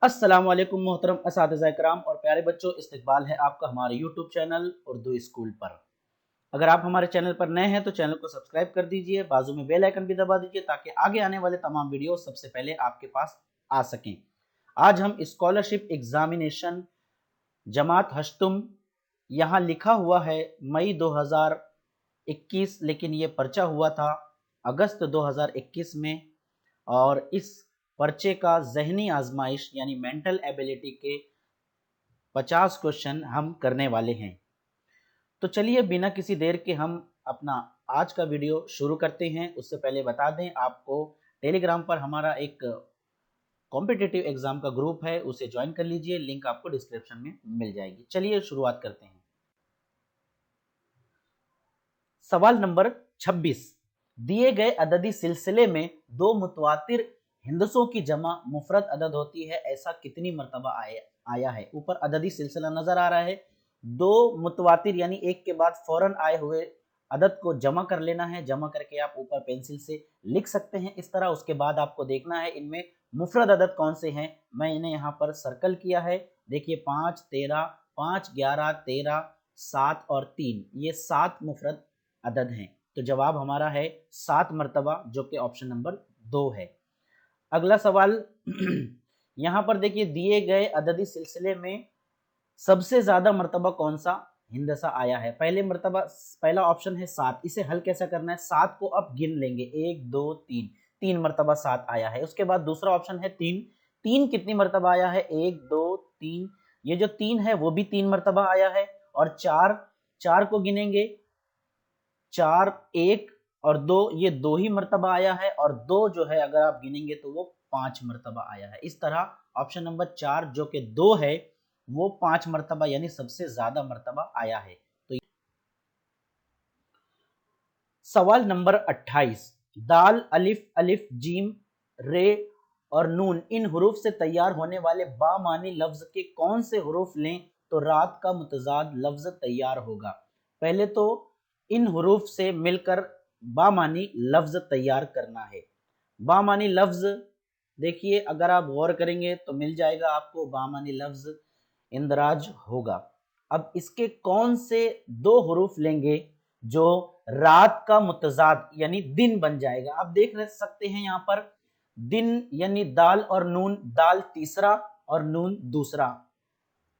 अस्सलाम वालेकुम मोहतरम असातिज़ा इकराम और प्यारे बच्चों, इस्तकबाल है आपका हमारे यूट्यूब चैनल उर्दू स्कूल पर। अगर आप हमारे चैनल पर नए हैं तो चैनल को सब्सक्राइब कर दीजिए, बाजू में बेल आइकन भी दबा दीजिए ताकि आगे आने वाले तमाम वीडियो सबसे पहले आपके पास आ सकें। आज हम स्कॉलरशिप एग्जामिनेशन जमात हश्तुम, यहाँ लिखा हुआ है मई 2021, लेकिन ये पर्चा हुआ था अगस्त 2021 में। और इस पर्चे का ज़हनी आजमाइश यानी मेंटल एबिलिटी के 50 क्वेश्चन हम करने वाले हैं। तो चलिए बिना किसी देर के हम अपना आज का वीडियो शुरू करते हैं। उससे पहले बता दें आपको, टेलीग्राम पर हमारा एक कॉम्पिटिटिव एग्जाम का ग्रुप है, उसे ज्वाइन कर लीजिए, लिंक आपको डिस्क्रिप्शन में मिल जाएगी। चलिए शुरुआत करते हैं। सवाल नंबर 26, दिए गए अददी सिलसिले में दो मुतवातिर हिंदसों की जमा मुफरद अदद होती है, ऐसा कितनी मरतबा आया है। ऊपर अददी सिलसिला नजर आ रहा है। दो मुतवातिर यानी एक के बाद फौरन आए हुए अदद को जमा कर लेना है। जमा करके आप ऊपर पेंसिल से लिख सकते हैं इस तरह। उसके बाद आपको देखना है इनमें मुफरद अदद कौन से हैं। मैं इन्हें यहाँ पर सर्कल किया है। देखिए 5, 13, 5, 11, 13, 7 और 3, ये 7 मुफरद अदद हैं। तो जवाब हमारा है 7 मरतबा, जो कि ऑप्शन नंबर 2 है। अगला सवाल यहाँ पर देखिए, दिए गए अददी सिलसिले में सबसे ज्यादा मरतबा कौन सा हिंदसा आया है। पहला ऑप्शन है 7। इसे हल कैसा करना है, 7 को अब गिन लेंगे, 1, 2, 3, 3 मरतबा 7 आया है। उसके बाद दूसरा ऑप्शन है 3। 3 कितनी मरतबा आया है, 1, 2, 3, ये जो 3 है वो भी 3 मरतबा आया है। और 4, 4 को गिनेंगे, 4, 1 और 2, ये 2 ही मरतबा आया है। और 2 जो है अगर आप गिनेंगे तो वो 5 मरतबा आया है। इस तरह ऑप्शन नंबर 4 जो कि 2 है वो 5 मरतबा यानी सबसे ज्यादा मरतबा आया है। तो सवाल नंबर 28, दाल, अलिफ, अलिफ, जीम, रे और नून, इन हुरूफ से तैयार होने वाले बामानी लफ्ज के कौन से हुरूफ लें तो रात का मुतजाद लफ्ज तैयार होगा। पहले तो इन हुरूफ से मिलकर बामानी लफ्ज तैयार करना है। बामानी लफ्ज देखिए, अगर आप गौर करेंगे तो मिल जाएगा आपको, बामानी लफ्ज इंदराज होगा। अब इसके कौन से दो हुरूफ लेंगे जो रात का मुतजाद यानी दिन बन जाएगा। आप देख सकते हैं यहाँ पर दिन यानी दाल और नून, दाल तीसरा और नून दूसरा,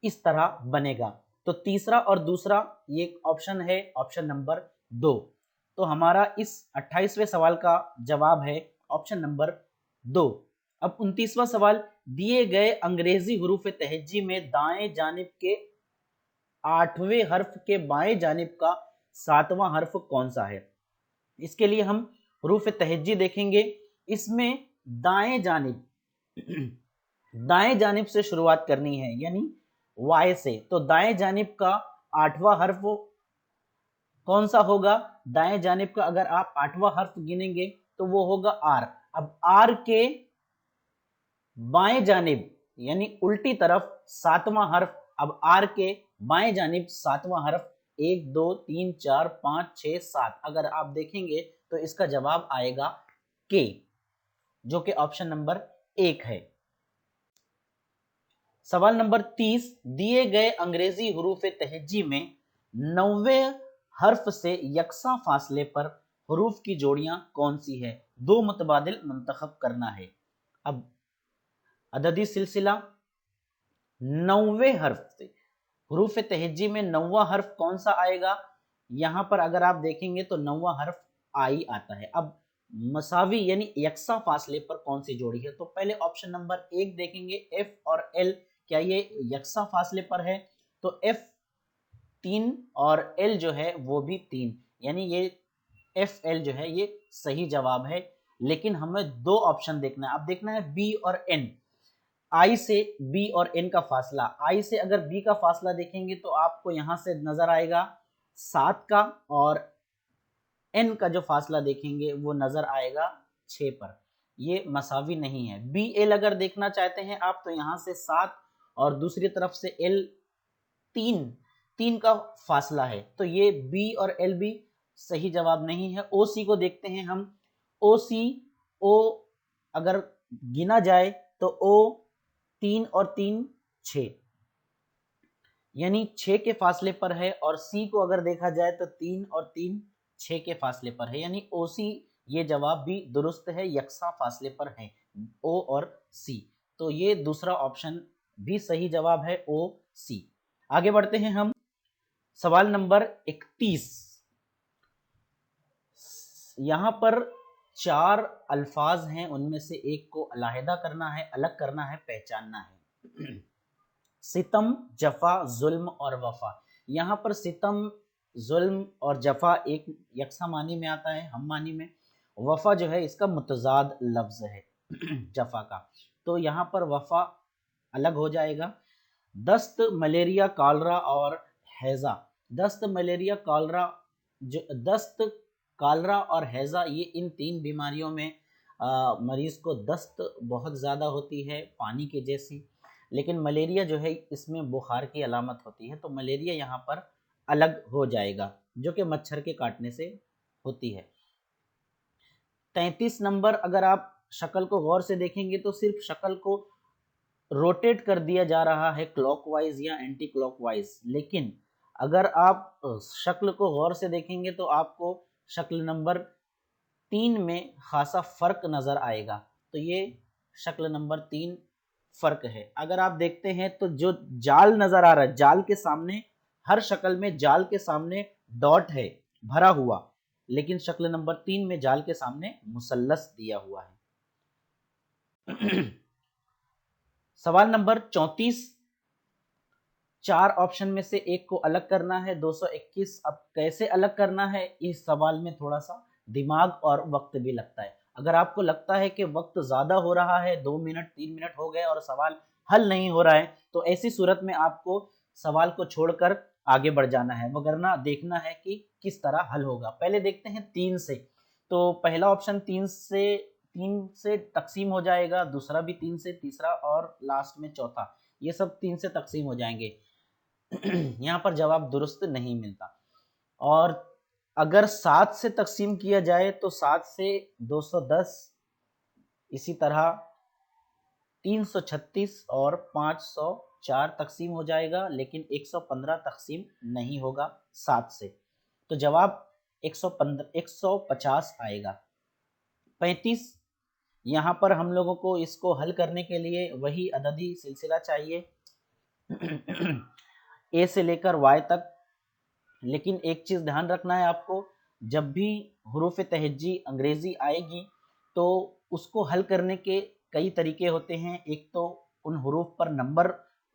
इस तरह बनेगा। तो तीसरा और दूसरा ये ऑप्शन है, ऑप्शन नंबर 2। तो हमारा इस 28वें सवाल का जवाब है ऑप्शन नंबर 2। अब 29वां सवाल, दिए गए अंग्रेजी हुरूफ तहज्जी में दाएं जानिब के 8वें हर्फ के बाएं जानिब का 7वां हर्फ कौन सा है। इसके लिए हम हुरूफ तहज्जी देखेंगे। इसमें दाएं जानिब दाएं जानिब से शुरुआत करनी है, यानी वाई से। तो दाएं जानिब का 8वां हर्फ कौन सा होगा। दाएं जानिब का अगर आप 8वां हर्फ गिनेंगे तो वो होगा आर। अब आर के बाएं जानिब यानी उल्टी तरफ 7वां हर्फ। अब आर के बाएं जानिब 7वां हर्फ, 1, 2, 3, 4, 5, 6, 7, अगर आप देखेंगे तो इसका जवाब आएगा के, जो कि ऑप्शन नंबर 1 है। सवाल नंबर 30, दिए गए अंग्रेजी हुरूफ तहज्जी में 90वें हर्फ से यकसा फासले पर हुरूफ की जोड़ियां कौन सी है। दो मुतबादिल मुंतखब करना है। अब अददी सिलसिला 90वें हर्फ से, हुरूफ तहज्जी में 90वां हर्फ कौन सा आएगा। यहां पर अगर आप देखेंगे तो 90वां हर्फ आई आता है। अब मसावी यानी यकसा फासले पर कौन सी जोड़ी है। तो पहले ऑप्शन नंबर 1 देखेंगे, एफ और एल, क्या ये यकसा फासले पर है। तो एफ 3 और एल जो है वो भी 3, यानी ये एफ एल जो है ये सही जवाब है। लेकिन हमें दो ऑप्शन देखना है। अब देखना है बी और एन, आई से बी और एन का फासला। आई से अगर बी का फासला देखेंगे तो आपको यहां से नजर आएगा 7 का, और एन का जो फासला देखेंगे वो नजर आएगा 6 पर। ये मसावी नहीं है। बी एल अगर देखना चाहते हैं आप तो यहां से 7 और दूसरी तरफ से एल 3, 3 का फासला है। तो ये बी और एल भी सही जवाब नहीं है। ओ सी को देखते हैं हम। ओ सी, ओ अगर गिना जाए तो ओ 3 और 3 6, यानी 6 के फासले पर है। और सी को अगर देखा जाए तो 3 और 3 6 के फासले पर है, यानी ओ सी ये जवाब भी दुरुस्त है, यकसा फासले पर है ओ और सी। तो ये दूसरा ऑप्शन भी सही जवाब है, ओ सी। आगे बढ़ते हैं हम सवाल नंबर 31। यहां पर 4 अल्फाज हैं, उनमें से एक को अलहदा करना है, अलग करना है, पहचानना है। सितम, जफा, जुल्म और वफा। यहाँ पर सितम, जुल्म और जफा एक यकसा मानी में आता है, हम मानी में। वफा जो है इसका मुतजाद लफ्ज है जफा का, तो यहाँ पर वफा अलग हो जाएगा। दस्त, मलेरिया, कॉलरा और हैजा। दस्त, मलेरिया, कॉलरा, दस्त, कॉलरा और हैजा, ये इन 3 बीमारियों में मरीज को दस्त बहुत ज़्यादा होती है पानी के जैसी, लेकिन मलेरिया जो है इसमें बुखार की अलामत होती है, तो मलेरिया यहाँ पर अलग हो जाएगा, जो कि मच्छर के काटने से होती है। 33 नंबर, अगर आप शक्ल को गौर से देखेंगे तो सिर्फ शक्ल को रोटेट कर दिया जा रहा है क्लॉकवाइज या एंटी क्लॉकवाइज, लेकिन अगर आप शक्ल को गौर से देखेंगे तो आपको शक्ल नंबर 3 में खासा फर्क नजर आएगा। तो ये शक्ल नंबर 3 फर्क है। अगर आप देखते हैं तो जो जाल नजर आ रहा है, जाल के सामने, हर शक्ल में जाल के सामने डॉट है भरा हुआ, लेकिन शक्ल नंबर 3 में जाल के सामने मुसल्लस दिया हुआ है। सवाल नंबर 34। 4 ऑप्शन में से एक को अलग करना है, 221। अब कैसे अलग करना है, इस सवाल में थोड़ा सा दिमाग और वक्त भी लगता है। अगर आपको लगता है कि वक्त ज्यादा हो रहा है, 2 मिनट 3 मिनट हो गए और सवाल हल नहीं हो रहा है, तो ऐसी सूरत में आपको सवाल को छोड़कर आगे बढ़ जाना है, वगरना देखना है कि किस तरह हल होगा। पहले देखते हैं 3 से। तो पहला ऑप्शन 3 से तकसीम हो जाएगा, दूसरा भी 3 से, तीसरा और लास्ट में चौथा, ये सब 3 से तकसीम हो जाएंगे। यहाँ पर जवाब दुरुस्त नहीं मिलता। और अगर 7 से तकसीम किया जाए तो 7 से 210, इसी तरह 336 और 504 तकसीम हो जाएगा, लेकिन 115 तकसीम नहीं होगा 7 से। तो जवाब 150 आएगा। 35, यहाँ पर हम लोगों को इसको हल करने के लिए वही अददी सिलसिला चाहिए ए से लेकर वाई तक। लेकिन एक चीज ध्यान रखना है आपको, जब भी हुरूफ तहज्जी अंग्रेजी आएगी तो उसको हल करने के कई तरीके होते हैं। एक तो उन हुरूफ पर नंबर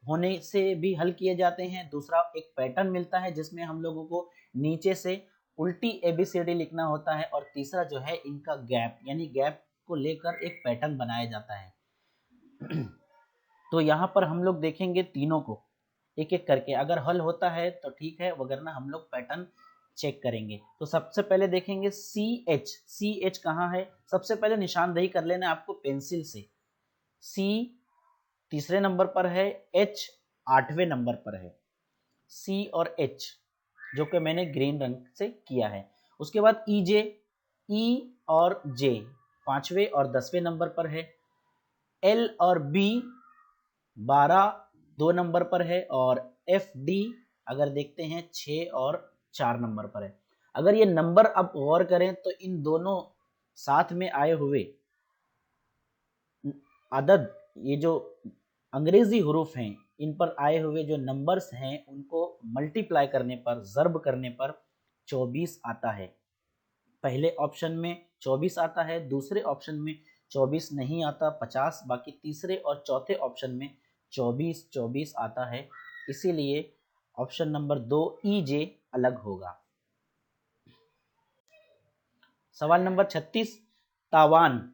होने से भी हल किए जाते हैं, दूसरा एक पैटर्न मिलता है जिसमें हम लोगों को नीचे से उल्टी एबीसीडी लिखना होता है, और तीसरा जो है इनका गैप, यानी गैप को लेकर एक पैटर्न बनाया जाता है। तो यहाँ पर हम लोग देखेंगे तीनों को एक एक करके, अगर हल होता है तो ठीक है, वगरना हम लोग पैटर्न चेक करेंगे। तो सबसे पहले देखेंगे सी एच कहाँ है। सबसे पहले निशानदेही कर लेना आपको पेंसिल से। सी तीसरे नंबर पर है, एच 8वें नंबर पर है। सी और एच जो कि मैंने ग्रीन रंग से किया है। उसके बाद ई और जे 5वें और 10वें नंबर पर है। एल और बी 12 2 नंबर पर है, और एफ डी अगर देखते हैं 6 और 4 नंबर पर है। अगर ये नंबर अब गौर करें तो इन दोनों साथ में आए हुए अदद, ये जो अंग्रेजी हुरूफ हैं, इन पर आए हुए जो नंबर्स हैं उनको मल्टीप्लाई करने पर, ज़र्ब करने पर 24 आता है। पहले ऑप्शन में 24 आता है, दूसरे ऑप्शन में 24 नहीं आता, 50, बाकी तीसरे और चौथे ऑप्शन में 24 आता है। इसीलिए ऑप्शन नंबर 2 ई जे अलग होगा। सवाल नंबर 36, तावान।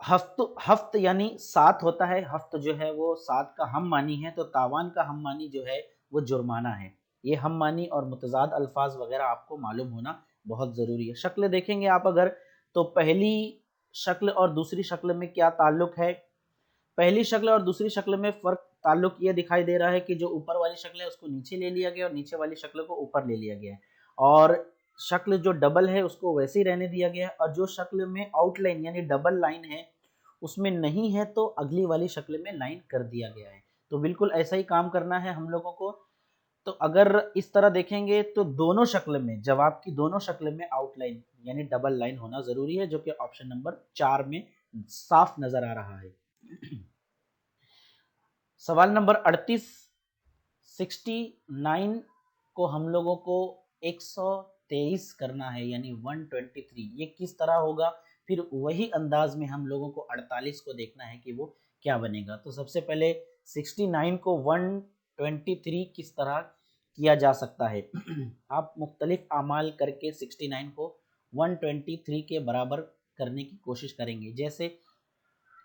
हफ्त यानी 7 होता है, हफ्त जो है वो 7 का हम मानी है, तो तावान का हम मानी जो है वो जुर्माना है। ये हम मानी और मुतजाद अल्फाज वगैरह आपको मालूम होना बहुत ज़रूरी है। शक्ल देखेंगे आप अगर, तो पहली शक्ल और दूसरी शक्ल में क्या ताल्लुक है। पहली शक्ल और दूसरी शक्ल में फ़र्क ताल्लुक ये दिखाई दे रहा है कि जो ऊपर वाली शक्ल है उसको नीचे ले लिया गया और नीचे वाली शक्ल को ऊपर ले लिया गया है, और शक्ल जो डबल है उसको वैसे ही रहने दिया गया है, और जो शक्ल में आउटलाइन यानी डबल लाइन है उसमें नहीं है तो अगली वाली शक्ल में लाइन कर दिया गया है। तो बिल्कुल ऐसा ही काम करना है हम लोगों को। तो अगर इस तरह देखेंगे तो दोनों शक्ल में, जवाब की दोनों शक्ल में आउटलाइन यानी डबल लाइन होना जरूरी है, जो कि ऑप्शन नंबर 4 में साफ नजर आ रहा है। सवाल नंबर 38, 69 को हम लोगों को 123 करना है यानी 123। ये किस तरह होगा, फिर वही अंदाज में हम लोगों को 48 को देखना है कि वो क्या बनेगा। तो सबसे पहले 69 को 123 किस तरह किया जा सकता है। आप मुख्तलिफ आमाल करके 69 को 123 के बराबर करने की कोशिश करेंगे। जैसे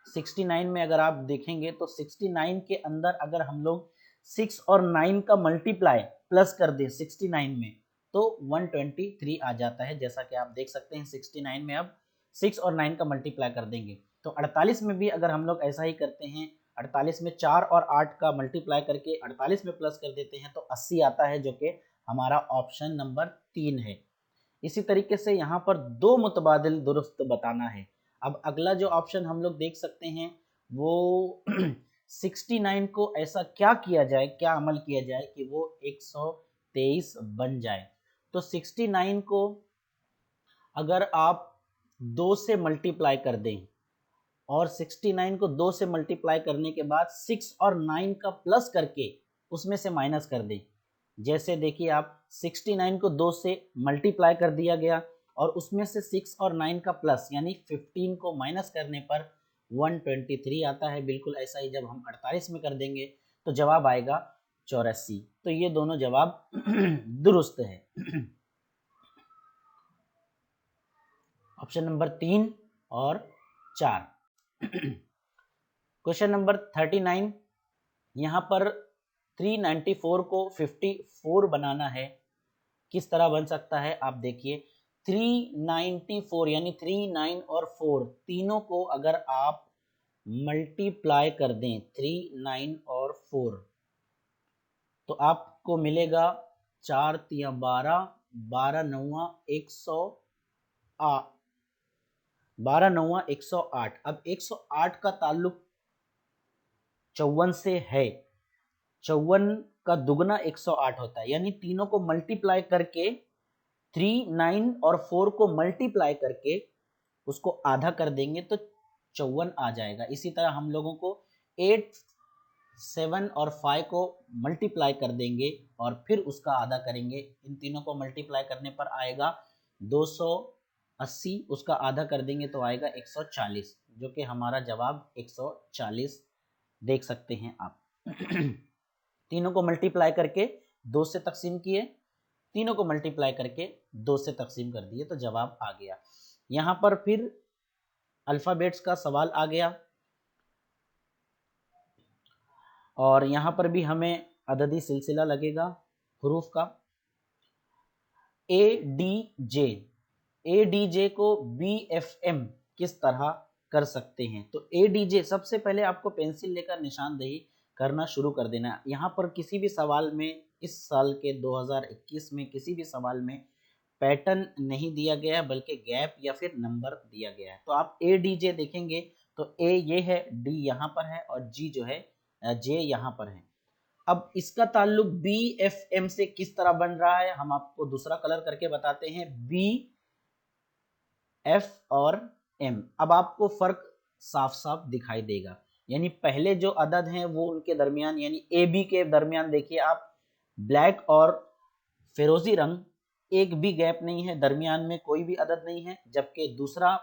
69 में अगर आप देखेंगे तो 69 के अंदर अगर हम लोग 6 और 9 का मल्टीप्लाई प्लस कर दें 69 में तो 123 आ जाता है। जैसा कि आप देख सकते हैं 69 में अब 6 और 9 का मल्टीप्लाई कर देंगे। तो 48 में भी अगर हम लोग ऐसा ही करते हैं, 48 में 4 और 8 का मल्टीप्लाई करके 48 में प्लस कर देते हैं तो 80 आता है, जो कि हमारा ऑप्शन नंबर 3 है। इसी तरीके से यहाँ पर दो मुतबादिल दुरुस्त बताना है। अब अगला जो ऑप्शन हम लोग देख सकते हैं वो 69 को ऐसा क्या किया जाए, क्या अमल किया जाए कि वो 123 बन जाए। तो 69 को अगर आप 2 से मल्टीप्लाई कर दें और 69 को 2 से मल्टीप्लाई करने के बाद 6 और 9 का प्लस करके उसमें से माइनस कर दें। जैसे देखिए आप 69 को 2 से मल्टीप्लाई कर दिया गया और उसमें से 6 और 9 का प्लस यानी 15 को माइनस करने पर 123 आता है। बिल्कुल ऐसा ही जब हम 48 में कर देंगे तो जवाब आएगा 84। तो ये दोनों जवाब दुरुस्त है। ऑप्शन नंबर 3 और 4। क्वेश्चन नंबर 39, यहाँ पर 394 को 54 बनाना है। किस तरह बन सकता है आप देखिए, 394 यानी 3, 9 और 4 तीनों को अगर आप मल्टीप्लाई कर दें 3, 9 और 4 तो आपको मिलेगा 4 तिया 12, 12 नौवा 108, 12 नौवा 108। अब 108 का ताल्लुक 54 से है, 54 का दुगना 108 होता है, यानी तीनों को मल्टीप्लाई करके 3, 9 और 4 को मल्टीप्लाई करके उसको आधा कर देंगे तो 54 आ जाएगा। इसी तरह हम लोगों को 8, 7 और 5 को मल्टीप्लाई कर देंगे और फिर उसका आधा करेंगे। इन तीनों को मल्टीप्लाई करने पर आएगा 280, उसका आधा कर देंगे तो आएगा 140, जो कि हमारा जवाब 140 देख सकते हैं आप। तीनों को मल्टीप्लाई करके 2 से तकसीम किए, तीनों को मल्टीप्लाई करके 2 से तकसीम कर दिए तो जवाब आ गया। यहां पर फिर अल्फाबेट्स का सवाल आ गया और यहां पर भी हमें अददी सिलसिला लगेगा हरूफ का। ए डी जे को बी एफ एम किस तरह कर सकते हैं। तो ए डी जे सबसे पहले आपको पेंसिल लेकर निशानदेही करना शुरू कर देना है। यहाँ पर किसी भी सवाल में, इस साल के 2021 में किसी भी सवाल में पैटर्न नहीं दिया गया बल्कि गैप या फिर नंबर दिया गया है। तो आप ए डी जे देखेंगे तो ए ये है, डी यहाँ पर है और जी जो है जे यहाँ पर है। अब इसका ताल्लुक बी एफ एम से किस तरह बन रहा है हम आपको दूसरा कलर करके बताते हैं, बी एफ और एम। अब आपको फर्क साफ साफ दिखाई देगा, यानी पहले जो अदद हैं वो उनके दरमियान यानी ए बी के दरमियान देखिए आप ब्लैक और फिरोजी रंग, एक भी गैप नहीं है, दरमियान में कोई भी अदद नहीं है। जबकि दूसरा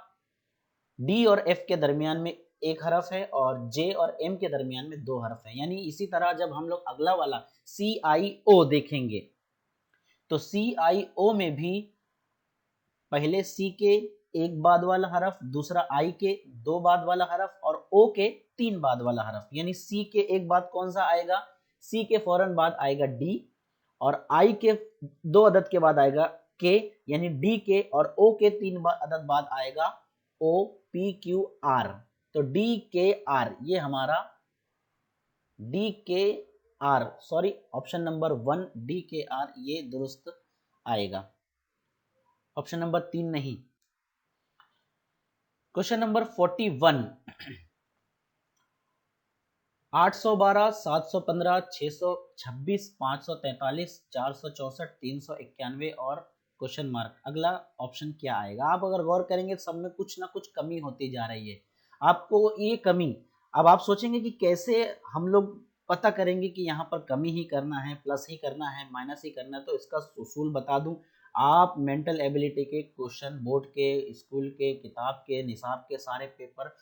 डी और एफ के दरमियान में एक हरफ है और जे और एम के दरमियान में 2 हरफ है। यानी इसी तरह जब हम लोग अगला वाला सी आई ओ देखेंगे तो सी आई ओ में भी पहले सी के एक बाद वाला हरफ, दूसरा आई के 2 बाद वाला हरफ और ओ के 3 बाद वाला हरफ। यानी सी के एक बाद कौन सा आएगा, सी के फौरन बाद आएगा डी और आई के 2 अदद के बाद आएगा के, यानी डी के, और ओ के 3 अदद बाद आएगा ओ पी क्यू आर। तो डी के आर ये हमारा D K R, sorry option number 1 D K R ये दुरुस्त आएगा, ऑप्शन नंबर 3 नहीं। क्वेश्चन नंबर 41, 812, 715, 626, 543, 464, 391 और क्वेश्चन मार्क। अगला ऑप्शन क्या आएगा? आप अगर गौर करेंगे सब में कुछ ना कुछ कमी होती जा रही है। आपको ये कमी, अब आप सोचेंगे कि कैसे हम लोग पता करेंगे कि यहाँ पर कमी ही करना है, प्लस ही करना है, माइनस ही करना है। तो इसका उसूल बता दूं, आप मेंटल एबिलिटी के क्वेश्चन बोर्ड के, स्कूल के, किताब के, निसाब के सारे पेपर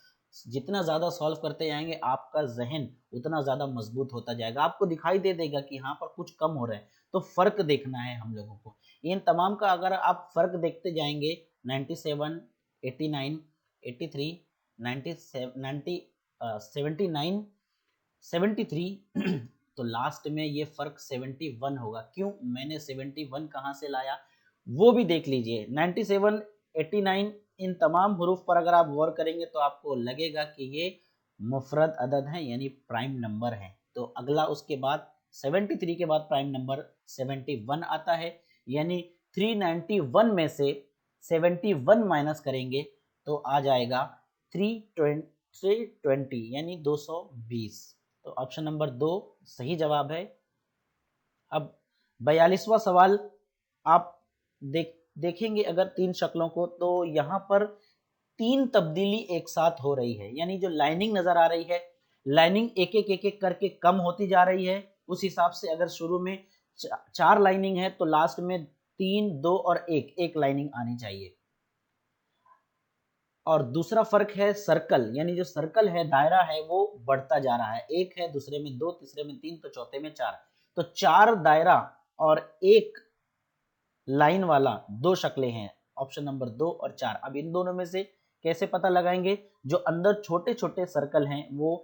जितना ज़्यादा सॉल्व करते जाएंगे आपका जहन उतना ज़्यादा मजबूत होता जाएगा। आपको दिखाई दे देगा कि यहाँ पर कुछ कम हो रहा है, तो फ़र्क देखना है हम लोगों को। इन तमाम का अगर आप फ़र्क देखते जाएंगे 97, 89, 83, 90, 79, 73 तो लास्ट में ये फ़र्क 71 होगा। क्यों मैंने 71 कहाँ से लाया वो भी देख लीजिए। 97, 89 इन तमाम हरूफ पर अगर आप गौर करेंगे तो आपको लगेगा कि ये मुफरद अदद है, यानी प्राइम नंबर है। तो अगला उसके बाद 73 के बाद प्राइम नंबर 71 आता है, यानी 391 में से 71 माइनस करेंगे तो आ जाएगा 320 यानी 220। तो ऑप्शन नंबर 2 सही जवाब है। अब 42वां सवाल आप देखेंगे अगर तीन शक्लों को, तो यहाँ पर तीन तब्दीली एक साथ हो रही है, यानी जो लाइनिंग नजर आ रही है, लाइनिंग एक एक एक एक करके कम होती जा रही है। उस हिसाब से अगर शुरू में चार लाइनिंग है तो लास्ट में 3, 2 और एक लाइनिंग आनी चाहिए। और दूसरा फर्क है सर्कल, यानी जो सर्कल है, दायरा है, वो बढ़ता जा रहा है। एक है, दूसरे में 2, तीसरे में 3, तो चौथे में 4। तो 4 दायरा और एक लाइन वाला दो शक्लें हैं, ऑप्शन नंबर 2 और 4। अब इन दोनों में से कैसे पता लगाएंगे? जो अंदर छोटे छोटे सर्कल हैं वो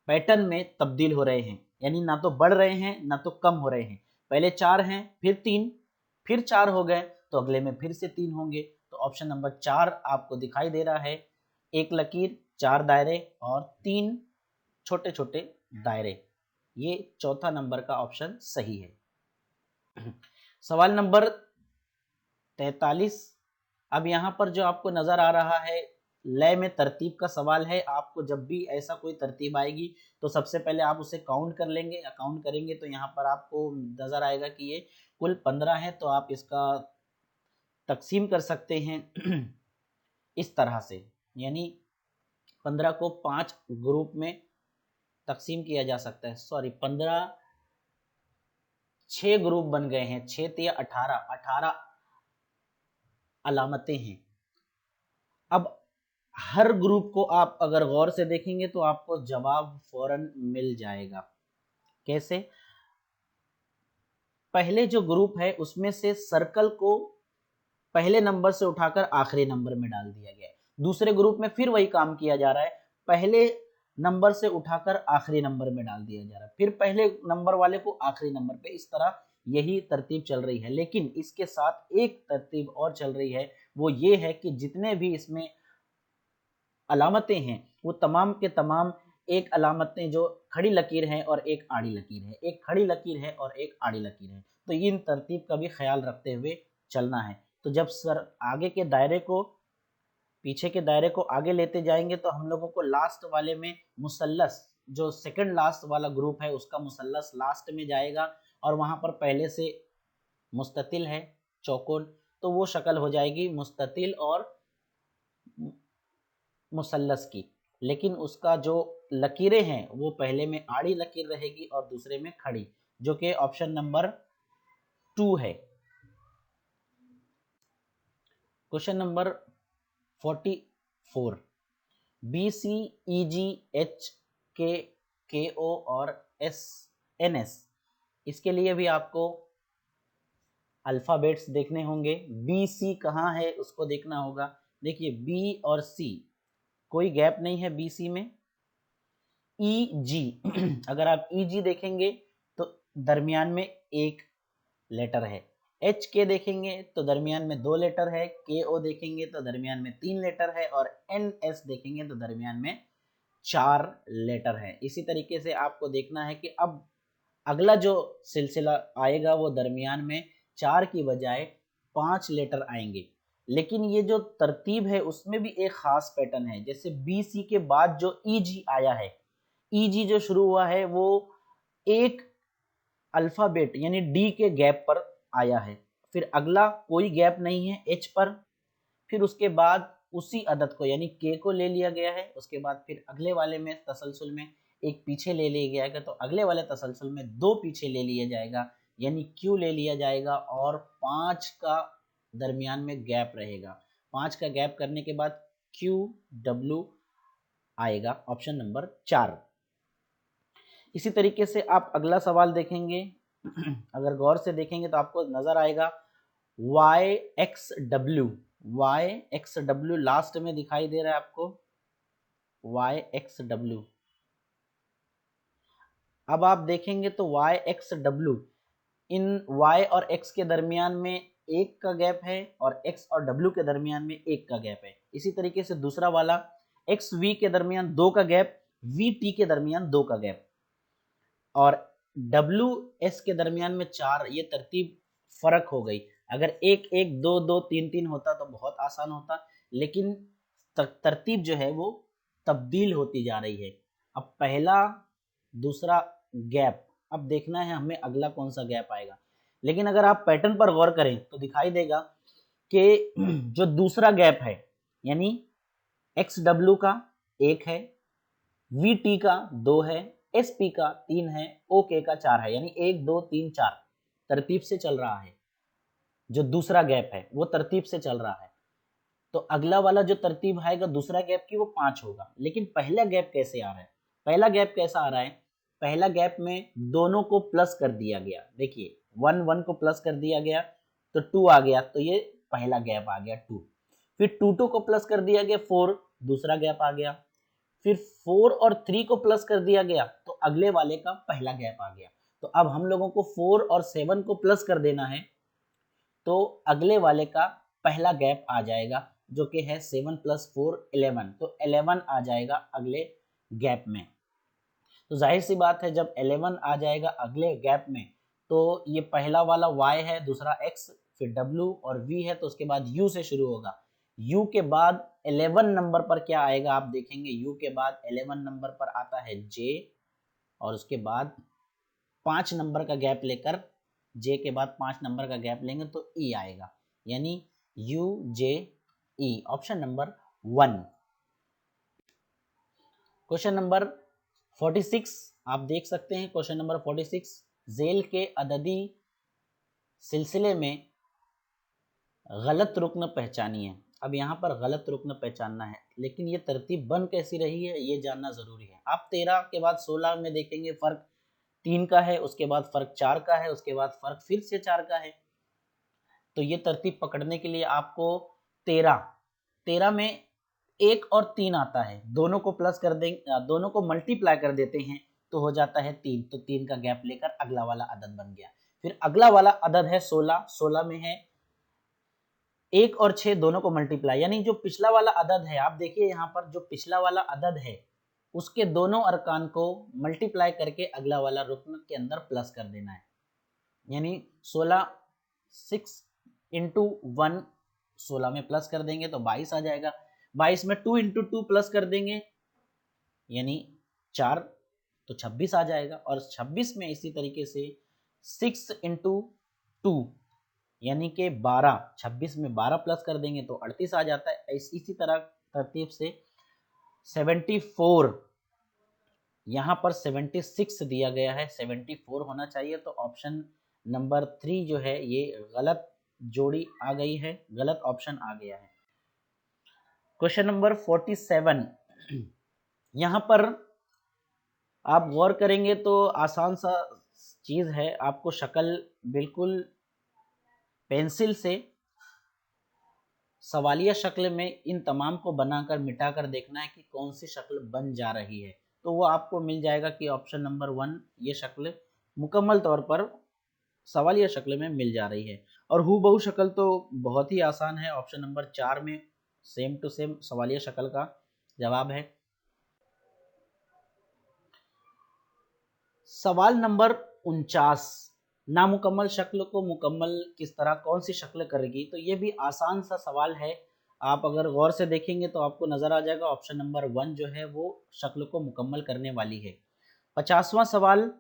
पैटर्न में तब्दील हो रहे हैं, यानी ना तो बढ़ रहे हैं ना तो कम हो रहे हैं। पहले 4 हैं, फिर 3, फिर 4 हो गए, तो अगले में फिर से 3 होंगे। तो ऑप्शन नंबर 4 आपको दिखाई दे रहा है। एक लकीर, 4 दायरे और 3 छोटे छोटे दायरे, ये चौथा नंबर का ऑप्शन सही है। सवाल नंबर 43। अब यहाँ पर जो आपको नजर आ रहा है लय में तरतीब का सवाल है। आपको जब भी ऐसा कोई तरतीब आएगी तो सबसे पहले आप उसे काउंट कर लेंगे। काउंट करेंगे तो यहाँ पर आपको नजर आएगा कि ये कुल 15 है। तो आप इसका तकसीम कर सकते हैं इस तरह से, यानी 15 को 5 ग्रुप में तकसीम किया जा सकता है। सॉरी, 15 6 ग्रुप बन गए हैं। 6 या 18 अलामतें हैं। अब हर ग्रुप को आप अगर गौर से देखेंगे तो आपको जवाब फौरन मिल जाएगा। कैसे? पहले जो ग्रुप है उसमें से सर्कल को पहले नंबर से उठाकर आखिरी नंबर में डाल दिया गया है। दूसरे ग्रुप में फिर वही काम किया जा रहा है, पहले नंबर से उठाकर आखिरी नंबर में डाल दिया जा रहा है, फिर पहले नंबर वाले को आखिरी नंबर पे। इस तरह यही तरतीब चल रही है। लेकिन इसके साथ एक तरतीब और चल रही है, वो ये है कि जितने भी इसमें अलामतें हैं वो तमाम के तमाम एक अलामतें जो खड़ी लकीर है और एक आड़ी लकीर है, एक खड़ी लकीर है और एक आड़ी लकीर है। तो इन तरतीब का भी ख्याल रखते हुए चलना है। तो जब सर आगे के दायरे को पीछे के दायरे को आगे लेते जाएंगे तो हम लोगों को लास्ट वाले में मुसल्लस, जो सेकंड लास्ट वाला ग्रुप है उसका मुसल्लस लास्ट में जाएगा और वहां पर पहले से मुस्ततिल है चौकोन, तो वो शक्ल हो जाएगी मुस्ततिल और मुसल्लस की। लेकिन उसका जो लकीरें हैं वो पहले में आड़ी लकीर रहेगी और दूसरे में खड़ी, जो कि ऑप्शन नंबर 2 है। Question number 44। बी सी ई जी एच के ओ और एस एन एस, इसके लिए भी आपको अल्फ़ाबेट्स देखने होंगे। बी सी कहाँ है उसको देखना होगा। देखिए बी और सी कोई गैप नहीं है बी सी में। ई जी अगर आप ई जी देखेंगे तो दरमियान में एक लेटर है। एच के देखेंगे तो दरमियान में 2 लेटर है। के ओ देखेंगे तो दरमियान में 3 लेटर है और एन एस देखेंगे तो दरमियान में 4 लेटर है। इसी तरीके से आपको देखना है कि अब अगला जो सिलसिला आएगा वो दरमियान में 4 की बजाय 5 लेटर आएंगे। लेकिन ये जो तरतीब है उसमें भी एक खास पैटर्न है। जैसे बी सी के बाद जो ई जी आया है, ईजी जो शुरू हुआ है वो एक अल्फाबेट यानी डी के गैप पर आया है, फिर अगला कोई गैप नहीं है एच पर, फिर उसके बाद उसी अदद को यानी के को ले लिया गया है, उसके बाद फिर अगले वाले में तसलसल में एक पीछे ले लिया जाएगा, तो अगले वाले तसलसल में दो पीछे ले लिया जाएगा यानी क्यू ले लिया जाएगा, और 5 का दरमियान में गैप रहेगा। 5 का गैप करने के बाद क्यू डब्ल्यू आएगा, ऑप्शन नंबर 4। इसी तरीके से आप अगला सवाल देखेंगे, अगर गौर से देखेंगे तो आपको नजर आएगा वाई एक्स डब्ल्यू लास्ट में दिखाई दे रहा है आपको, वाई एक्स डब्ल्यू। अब आप देखेंगे तो वाई एक्स डब्ल्यू, इन y और x के दरमियान में एक का गैप है और x और w के दरमियान में एक का गैप है। इसी तरीके से दूसरा वाला x v के दरमियान 2 का गैप, v t के दरमियान 2 का गैप, और w s के दरमियान में 4। ये तरतीब फर्क हो गई, अगर 1 1 2 2 3 3 होता तो बहुत आसान होता, लेकिन तरतीब जो है वो तब्दील होती जा रही है। अब पहला दूसरा गैप, अब देखना है हमें अगला कौन सा गैप आएगा। लेकिन अगर आप पैटर्न पर गौर करें तो दिखाई देगा कि जो दूसरा गैप है यानी एक्स डब्ल्यू का 1 है, वी टी का 2 है, एस पी का 3 है, ओ के का 4 है, यानी 1 2 3 4 तरतीब से चल रहा है। जो दूसरा गैप है वो तरतीब से चल रहा है, तो अगला वाला जो तरतीब आएगा दूसरा गैप की वो 5 होगा। लेकिन पहला गैप कैसे आ रहा है, पहला गैप कैसा आ रहा है, पहला गैप में दोनों को प्लस कर दिया गया, देखिए 1 1 को प्लस कर दिया गया तो 2 आ गया, तो ये पहला गैप आ गया 2। फिर 2 2 को प्लस कर दिया गया 4, दूसरा गैप आ गया। फिर 4 और 3 को प्लस कर दिया गया तो अगले वाले का पहला गैप आ गया। तो अब हम लोगों को 4 और 7 को प्लस कर देना है, तो अगले वाले का पहला गैप आ जाएगा जो कि है 7 + 4 11, तो 11 आ जाएगा अगले गैप में। तो जाहिर सी बात है जब 11 आ जाएगा अगले गैप में, तो ये पहला वाला y है, दूसरा x, फिर w और v है, तो उसके बाद u से शुरू होगा। u के बाद 11 नंबर पर क्या आएगा आप देखेंगे, u के बाद 11 नंबर पर आता है j, और उसके बाद 5 नंबर का गैप लेकर, j के बाद 5 नंबर का गैप लेंगे तो e आएगा, यानी u j e, option number 1। Question number 46 आप देख सकते हैं, क्वेश्चन नंबर 46, झेल के अददी सिलसिले में गलत रुकन पहचानिए। अब यहाँ पर गलत रुकन पहचानना है, लेकिन ये तरतीब बन कैसी रही है ये जानना जरूरी है। आप 13 के बाद 16 में देखेंगे फर्क 3 का है, उसके बाद फर्क 4 का है, उसके बाद फर्क फिर से 4 का है। तो ये तरतीब पकड़ने के लिए आपको 13 में 1 और 3 आता है, दोनों को प्लस कर देंगे, दोनों को मल्टीप्लाई कर देते हैं तो हो जाता है 3, तो 3 का गैप लेकर अगला वाला अदद बन गया। फिर अगला वाला अदद है 16, 16 में है 1 और 6 दोनों को मल्टीप्लाई, यानी जो पिछला वाला अदद है, आप देखिए यहाँ पर जो पिछला वाला अदद है उसके दोनों अरकान को मल्टीप्लाई करके अगला वाला रुकन के अंदर प्लस कर देना है, यानी 16 6 इंटू 1 16 में प्लस कर देंगे तो 22 आ जाएगा, 22 में 2 इंटू 2 प्लस कर देंगे यानी 4, तो 26 आ जाएगा, और 26 में इसी तरीके से 6 इंटू 2 यानी कि 12, 26 में 12 प्लस कर देंगे तो 38 आ जाता है। इसी तरह तरतीब से 74, यहाँ पर 76 दिया गया है, 74 होना चाहिए, तो ऑप्शन नंबर 3 जो है ये गलत जोड़ी आ गई है, गलत ऑप्शन आ गया है। क्वेश्चन नंबर 47, यहाँ पर आप गौर करेंगे तो आसान सा चीज है, आपको शक्ल बिल्कुल पेंसिल से सवालिया शक्ल में इन तमाम को बनाकर मिटाकर देखना है कि कौन सी शक्ल बन जा रही है, तो वो आपको मिल जाएगा कि ऑप्शन नंबर 1 ये शक्ल मुकम्मल तौर पर सवालिया शक्ल में मिल जा रही है। और हूबहू शक्ल तो बहुत ही आसान है, ऑप्शन नंबर 4 में सेम टू सेम सवालिया शक्ल का जवाब है। सवाल नंबर 49, नामुकम्मल शक्ल को मुकम्मल किस तरह कौन सी शक्ल करेगी, तो ये भी आसान सा सवाल है, आप अगर गौर से देखेंगे तो आपको नजर आ जाएगा ऑप्शन नंबर 1 जो है वो शक्ल को मुकम्मल करने वाली है। 50वां सवाल,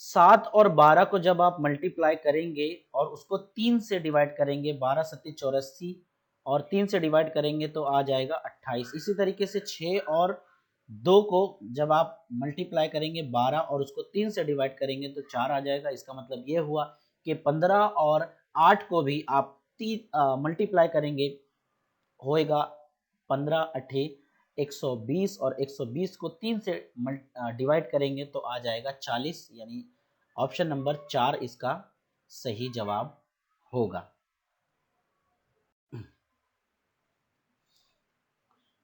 7 और 12 को जब आप मल्टीप्लाई करेंगे और उसको 3 से डिवाइड करेंगे, 12 सत्ती 84 और 3 से डिवाइड करेंगे तो आ जाएगा 28। इसी तरीके से 6 और 2 को जब आप मल्टीप्लाई करेंगे 12 और उसको 3 से डिवाइड करेंगे तो 4 आ जाएगा। इसका मतलब ये हुआ कि 15 और 8 को भी आप मल्टीप्लाई करेंगे, होएगा 15 अठे 120 और 120 को 3 से डिवाइड करेंगे तो आ जाएगा 40, यानी ऑप्शन नंबर 4 इसका सही जवाब होगा।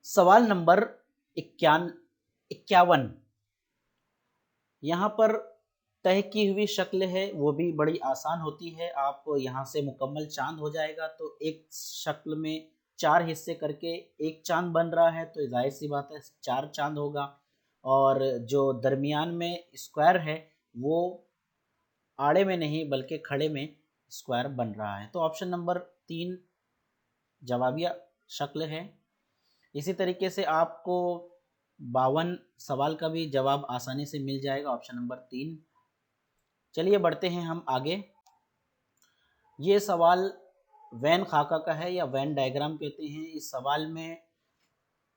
सवाल नंबर 51, यहाँ पर तय की हुई शक्ल है, वो भी बड़ी आसान होती है। आप यहाँ से मुकम्मल चांद हो जाएगा, तो एक शक्ल में 4 हिस्से करके एक चांद बन रहा है, तो जाहिर सी बात है 4 चांद होगा। और जो दरमियान में स्क्वायर है वो आड़े में नहीं बल्कि खड़े में स्क्वायर बन रहा है, तो ऑप्शन नंबर 3 जवाबिया शक्ल है। इसी तरीके से आपको 52 सवाल का भी जवाब आसानी से मिल जाएगा, ऑप्शन नंबर 3। चलिए बढ़ते हैं हम आगे। ये सवाल वैन खाका का है या वैन डायग्राम कहते हैं। इस सवाल में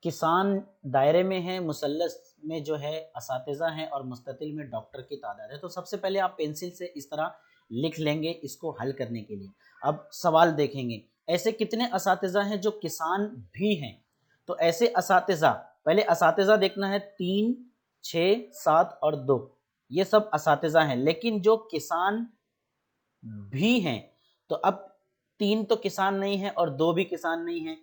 किसान दायरे में है, मुसल्लस में जो है असातिज़ा हैं और मुस्ततिल में डॉक्टर की तादाद है। तो सबसे पहले आप पेंसिल से इस तरह लिख लेंगे इसको हल करने के लिए। अब सवाल देखेंगे, ऐसे कितने असातिज़ा हैं जो किसान भी हैं। तो ऐसे असातिज़ा, पहले असातिज़ा देखना है, 3, 6, 7 और 2, ये सब असातिज़ा हैं। लेकिन जो किसान भी हैं, तो अब 3 तो किसान नहीं है और 2 भी किसान नहीं है,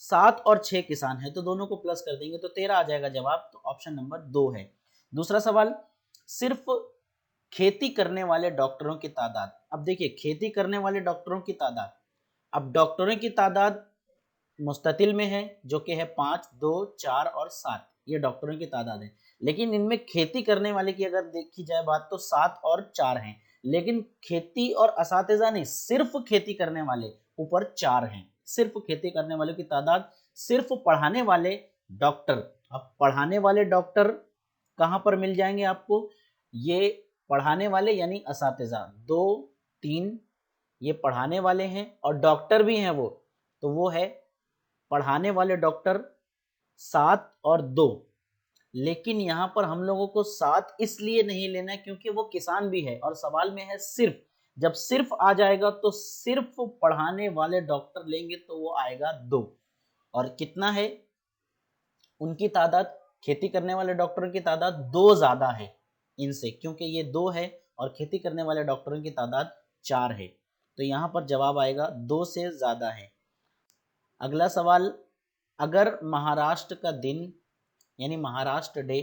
7 और 6 किसान है, तो दोनों को प्लस कर देंगे तो 13 आ जाएगा जवाब, तो ऑप्शन नंबर 2 है। दूसरा सवाल, सिर्फ खेती करने वाले डॉक्टरों की तादाद। अब देखिए खेती करने वाले डॉक्टरों की तादाद, अब डॉक्टरों की तादाद मुस्ततिल में है जो कि है 5, 2, 4 और 7, ये डॉक्टरों की तादाद है। लेकिन इनमें खेती करने वाले की अगर देखी जाए बात तो 7 और 4 हैं, लेकिन खेती और असातिज़ा नहीं, सिर्फ खेती करने वाले ऊपर 4 हैं। सिर्फ खेती करने वालों की तादाद, सिर्फ पढ़ाने वाले डॉक्टर। अब पढ़ाने वाले डॉक्टर कहाँ पर मिल जाएंगे आपको, ये पढ़ाने वाले यानी असातिज़ा 2, 3 ये पढ़ाने वाले हैं और डॉक्टर भी हैं वो, तो वो है पढ़ाने वाले डॉक्टर 7 और 2। लेकिन यहाँ पर हम लोगों को 7 इसलिए नहीं लेना है क्योंकि वो किसान भी है और सवाल में है सिर्फ। जब सिर्फ आ जाएगा तो सिर्फ पढ़ाने वाले डॉक्टर लेंगे तो वो आएगा 2। और कितना है उनकी तादाद, खेती करने वाले डॉक्टरों की तादाद 2 ज्यादा है इनसे, क्योंकि ये 2 है और खेती करने वाले डॉक्टरों की तादाद 4 है, तो यहाँ पर जवाब आएगा 2 से ज्यादा है। अगला सवाल, अगर महाराष्ट्र का दिन यानी महाराष्ट्र डे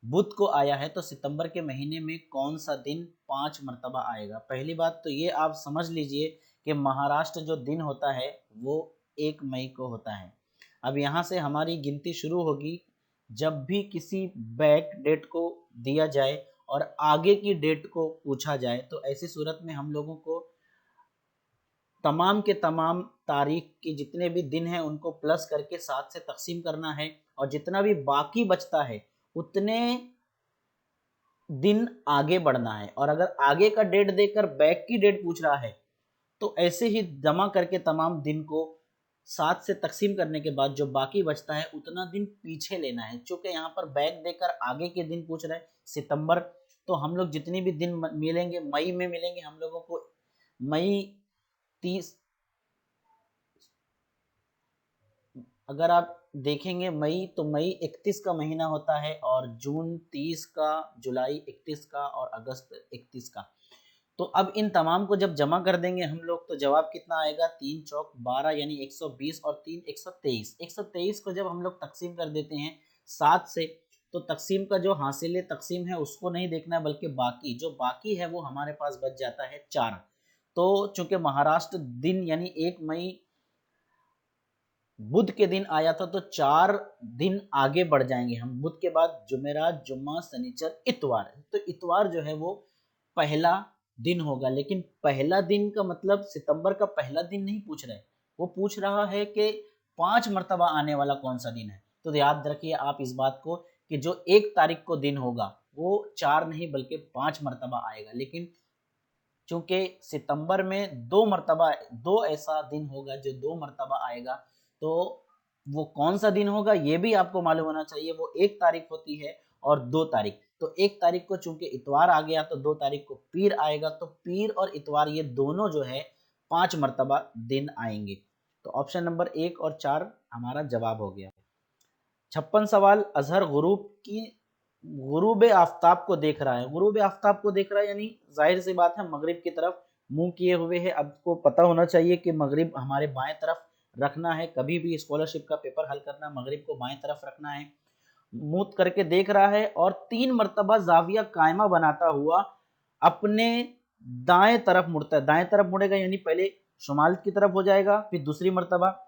बुध को आया है तो सितंबर के महीने में कौन सा दिन 5 मरतबा आएगा। पहली बात तो ये आप समझ लीजिए कि महाराष्ट्र जो दिन होता है वो 1 मई को होता है। अब यहाँ से हमारी गिनती शुरू होगी, जब भी किसी बैक डेट को दिया जाए और आगे की डेट को पूछा जाए तो ऐसी सूरत में हम लोगों को तमाम के तमाम तारीख के जितने भी दिन हैं उनको प्लस करके 7 से तकसीम करना है और जितना भी बाकी बचता है उतने दिन आगे बढ़ना है। और अगर आगे का डेट देकर बैक की डेट पूछ रहा है तो ऐसे ही जमा करके तमाम दिन को 7 से तकसीम करने के बाद जो बाकी बचता है उतना दिन पीछे लेना है। चूंकि यहाँ पर बैक देकर आगे के दिन पूछ रहे हैं सितंबर, तो हम लोग जितनी भी दिन मिलेंगे मई में मिलेंगे हम लोगों को। मई 30, अगर आप देखेंगे मई तो मई 31 का महीना होता है और जून 30 का, जुलाई 31 का और अगस्त 31 का। तो अब इन तमाम को जब जमा कर देंगे हम लोग तो जवाब कितना आएगा, 3 चौक 12 यानी 120 और 3 123। 123 को जब हम लोग तकसीम कर देते हैं 7 से तो तकसीम का जो हासिल तकसीम है उसको नहीं देखना है बल्कि बाकी जो बाकी है वो हमारे पास बच जाता है 4। तो चूंकि महाराष्ट्र दिन यानी 1 मई बुध के दिन आया था तो 4 दिन आगे बढ़ जाएंगे हम। बुध के बाद जुमेरात, जुम्मा, शनिचर, इतवार, तो इतवार जो है वो पहला दिन होगा। लेकिन पहला दिन का मतलब सितंबर का पहला दिन नहीं पूछ रहे, वो पूछ रहा है कि 5 मरतबा आने वाला कौन सा दिन है। तो याद रखिए आप इस बात को कि जो 1 तारीख को दिन होगा वो 4 नहीं बल्कि 5 मरतबा आएगा, लेकिन चूंकि सितंबर में 2 मरतबा 2 ऐसा दिन होगा जो 2 मरतबा आएगा, तो वो कौन सा दिन होगा ये भी आपको मालूम होना चाहिए। वो 1 तारीख होती है और 2 तारीख। तो 1 तारीख को चूंकि इतवार आ गया तो 2 तारीख को पीर आएगा, तो पीर और इतवार ये दोनों जो है 5 मरतबा दिन आएंगे। तो ऑप्शन नंबर 1 और 4 हमारा जवाब हो गया। 56 सवाल, अजहर गुरूब आफ्ताब को देख रहा है। गुरूब आफ्ताब को देख रहा है यानी जाहिर सी बात है मगरिब की तरफ मुंह किए हुए है। आपको पता होना चाहिए कि मगरिब हमारे बाएं तरफ रखना है। कभी भी स्कॉलरशिप का पेपर हल करना, मगरिब को बाएं तरफ रखना है। मुंह करके देख रहा है और 3 मरतबा जाविया कायमा बनाता हुआ अपने दाएं तरफ मुड़ता है। दाएं तरफ मुड़ेगा यानी पहले शुमाल की तरफ हो जाएगा, फिर दूसरी मरतबा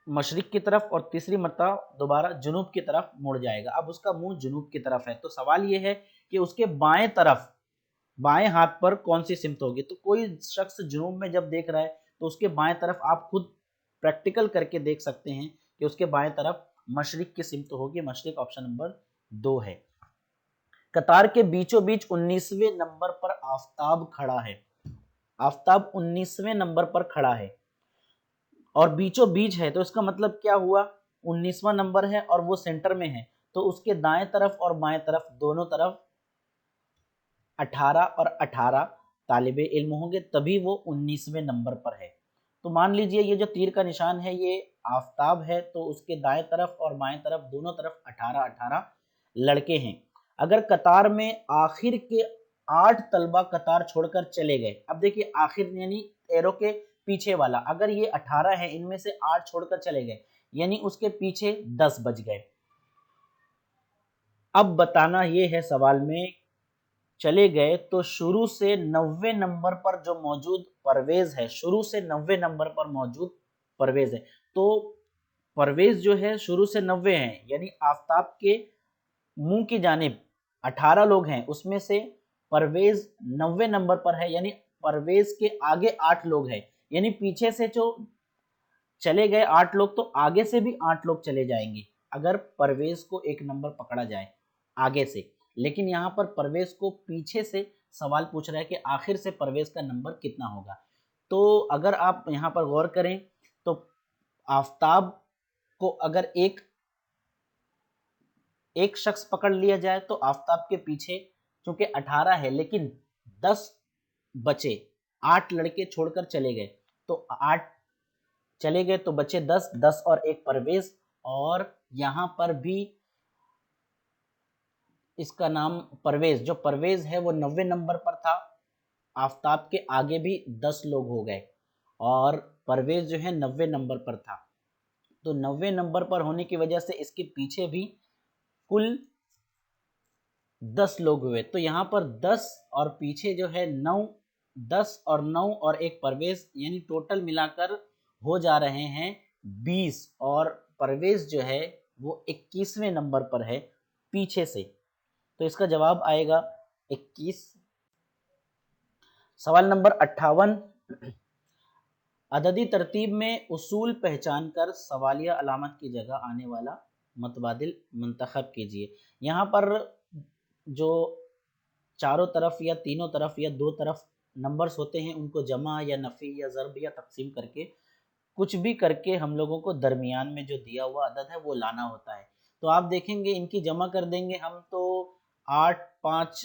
मशरिक की तरफ और तीसरी मरतबा दोबारा जुनूब की तरफ मुड़ जाएगा। अब उसका मुंह जुनूब की तरफ है, तो सवाल यह है कि उसके बाएं तरफ बाएं हाथ पर कौन सी सिमत होगी। तो कोई शख्स जुनूब में जब देख रहा है तो उसके बाएं तरफ आप खुद प्रैक्टिकल करके देख सकते हैं कि उसके बाएं तरफ मशरिक की सिमत होगी। मशरिक ऑप्शन नंबर 2 है। कतार के बीचों बीच 19वें नंबर पर आफ्ताब खड़ा है। आफ्ताब 19वें नंबर पर खड़ा है और बीचों बीच है, तो इसका मतलब क्या हुआ, 19वां नंबर है और वो सेंटर में है, तो उसके दाएं तरफ और बाएं तरफ दोनों तरफ 18 और 18 तालिबे इल्म होंगे, तभी वो 19वें नंबर पर है। तो मान लीजिए ये जो तीर का निशान है ये आफ्ताब है, तो उसके दाएं तरफ और बाएं तरफ दोनों तरफ 18 18 लड़के हैं। अगर कतार में आखिर के 8 तलबा कतार छोड़कर चले गए, अब देखिए आखिर यानी एरो के पीछे वाला, अगर ये 18 है इनमें से 8 छोड़कर चले गए यानी उसके पीछे 10 बच गए। अब बताना ये है सवाल में, चले गए तो शुरू से 90 नंबर पर जो मौजूद परवेज है, शुरू से 90 नंबर पर मौजूद परवेज है, तो परवेज जो है शुरू से 90 है यानी आफ्ताब के मुंह की जानिब 18 लोग हैं, उसमें से परवेज 90 नंबर पर है यानी परवेज के आगे 8 लोग हैं, यानी पीछे से जो चले गए 8 लोग तो आगे से भी 8 लोग चले जाएंगे अगर परवेज को 1 नंबर पकड़ा जाए आगे से। लेकिन यहाँ पर परवेज को पीछे से सवाल पूछ रहा है कि आखिर से परवेज का नंबर कितना होगा। तो अगर आप यहाँ पर गौर करें तो आफ्ताब को अगर एक शख्स पकड़ लिया जाए तो आफ्ताब के पीछे चूंकि 18 है लेकिन 10 बचे, 8 लड़के छोड़कर चले गए, तो 8 चले गए तो बचे 10, 10 और 1 परवेज, और यहां पर भी इसका नाम परवेज, जो परवेज है वो 90 नंबर पर था, आफ्ताब के आगे भी 10 लोग हो गए और परवेज जो है 90 नंबर पर था, तो 90 नंबर पर होने की वजह से इसके पीछे भी कुल 10 लोग हुए। तो यहाँ पर 10 और पीछे जो है 9, 10 और 9 और 1 परवेज यानी टोटल मिलाकर हो जा रहे हैं 20, और परवेज जो है वो 21वें नंबर पर है पीछे से, तो इसका जवाब आएगा 21। सवाल नंबर 58, अददी तरतीब में उसूल पहचान कर सवालिया अलामत की जगह आने वाला मतबादिल मुंतखब कीजिए। यहाँ पर जो चारों तरफ या तीनों तरफ या दो तरफ नंबर्स होते हैं उनको जमा या नफ़ी या ज़र्ब या तकसीम करके कुछ भी करके हम लोगों को दरमियान में जो दिया हुआ अदद है वो लाना होता है। तो आप देखेंगे इनकी जमा कर देंगे हम तो 8 5